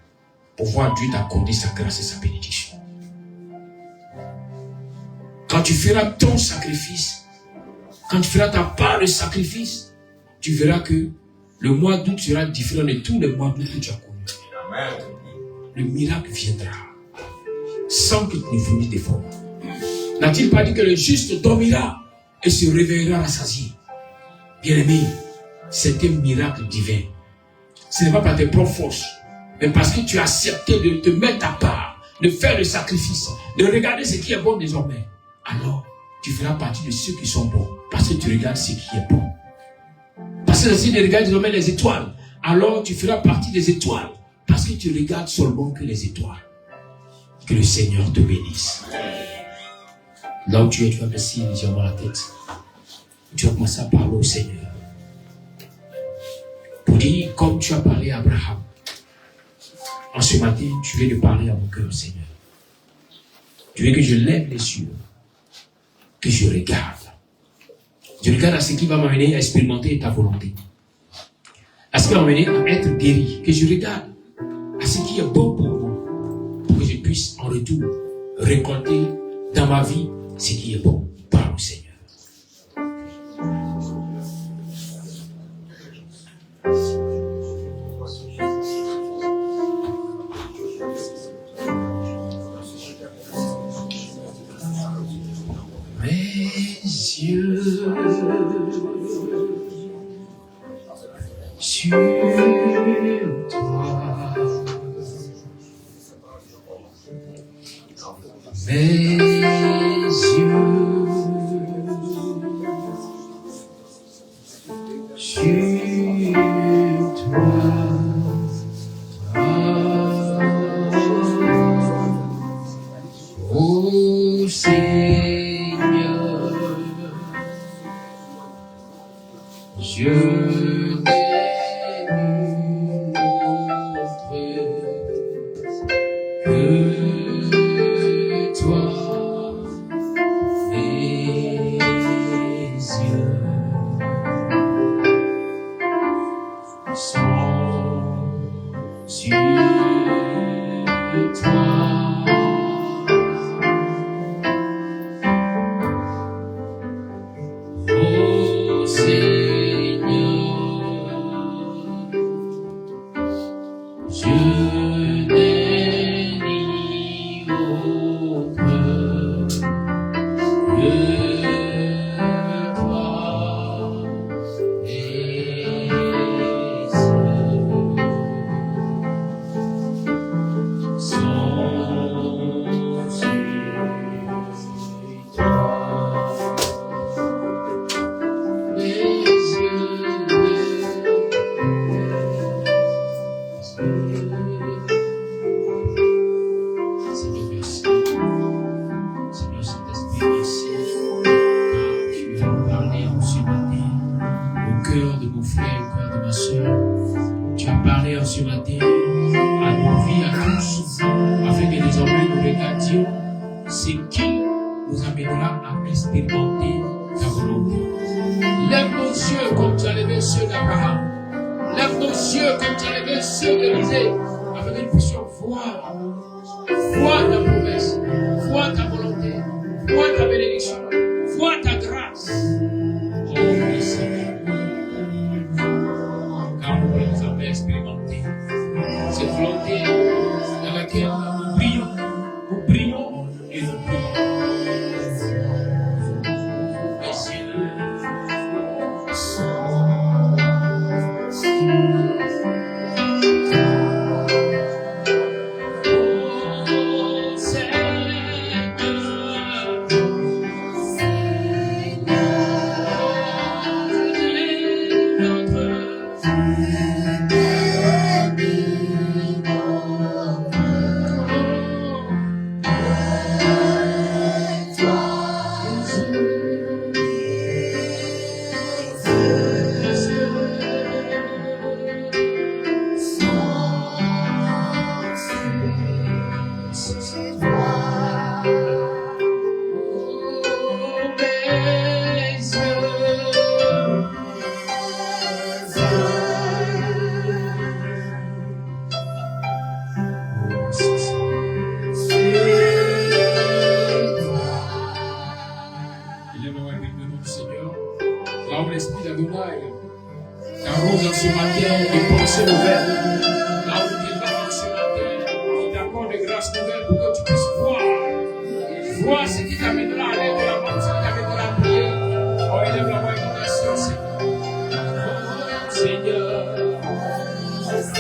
pour voir Dieu t'accorder sa grâce et sa bénédiction. Quand tu feras ton sacrifice, quand tu feras ta part de sacrifice, tu verras que le mois d'août sera différent de tous les mois d'août que tu as connus. Amen. Le miracle viendra sans que tu ne fournisses d'efforts. N'a-t-il pas dit que le juste dormira et se réveillera rassasié? Bien-aimé, c'est un miracle divin. Ce n'est pas par tes propres forces, mais parce que tu as accepté de te mettre à part, de faire le sacrifice, de regarder ce qui est bon désormais. Alors, tu feras partie de ceux qui sont bons, parce que tu regardes ce qui est bon. Parce que si tu regardes désormais les étoiles, alors tu feras partie des étoiles, parce que tu regardes seulement que les étoiles. Que le Seigneur te bénisse. Là où tu es, tu vas baisser légèrement la tête. Tu vas commencer à parler au Seigneur. Pour dire, comme tu as parlé à Abraham, en ce matin, tu veux de parler à mon cœur, Seigneur. Tu veux que je lève les yeux, que je regarde. Je regarde à ce qui va m'amener à expérimenter ta volonté. À ce qui va m'amener à être guéri. Que je regarde à ce qui est bon pour moi. Pour que je puisse en retour récolter dans ma vie ce qui est bon. Parle au Seigneur. Sur toi, mes yeux sur toi, ô Seigneur, je
dans ce matin une pensée nouvelle. Là où tu es dans ce matin, il t'accorde de grâce nouvelle pour que tu puisses voir. Voir ce qui t'amènera à aller de la mort, ce qui t'amènera à prier. Oh, élève la voix et donation, Seigneur. Oh, Seigneur.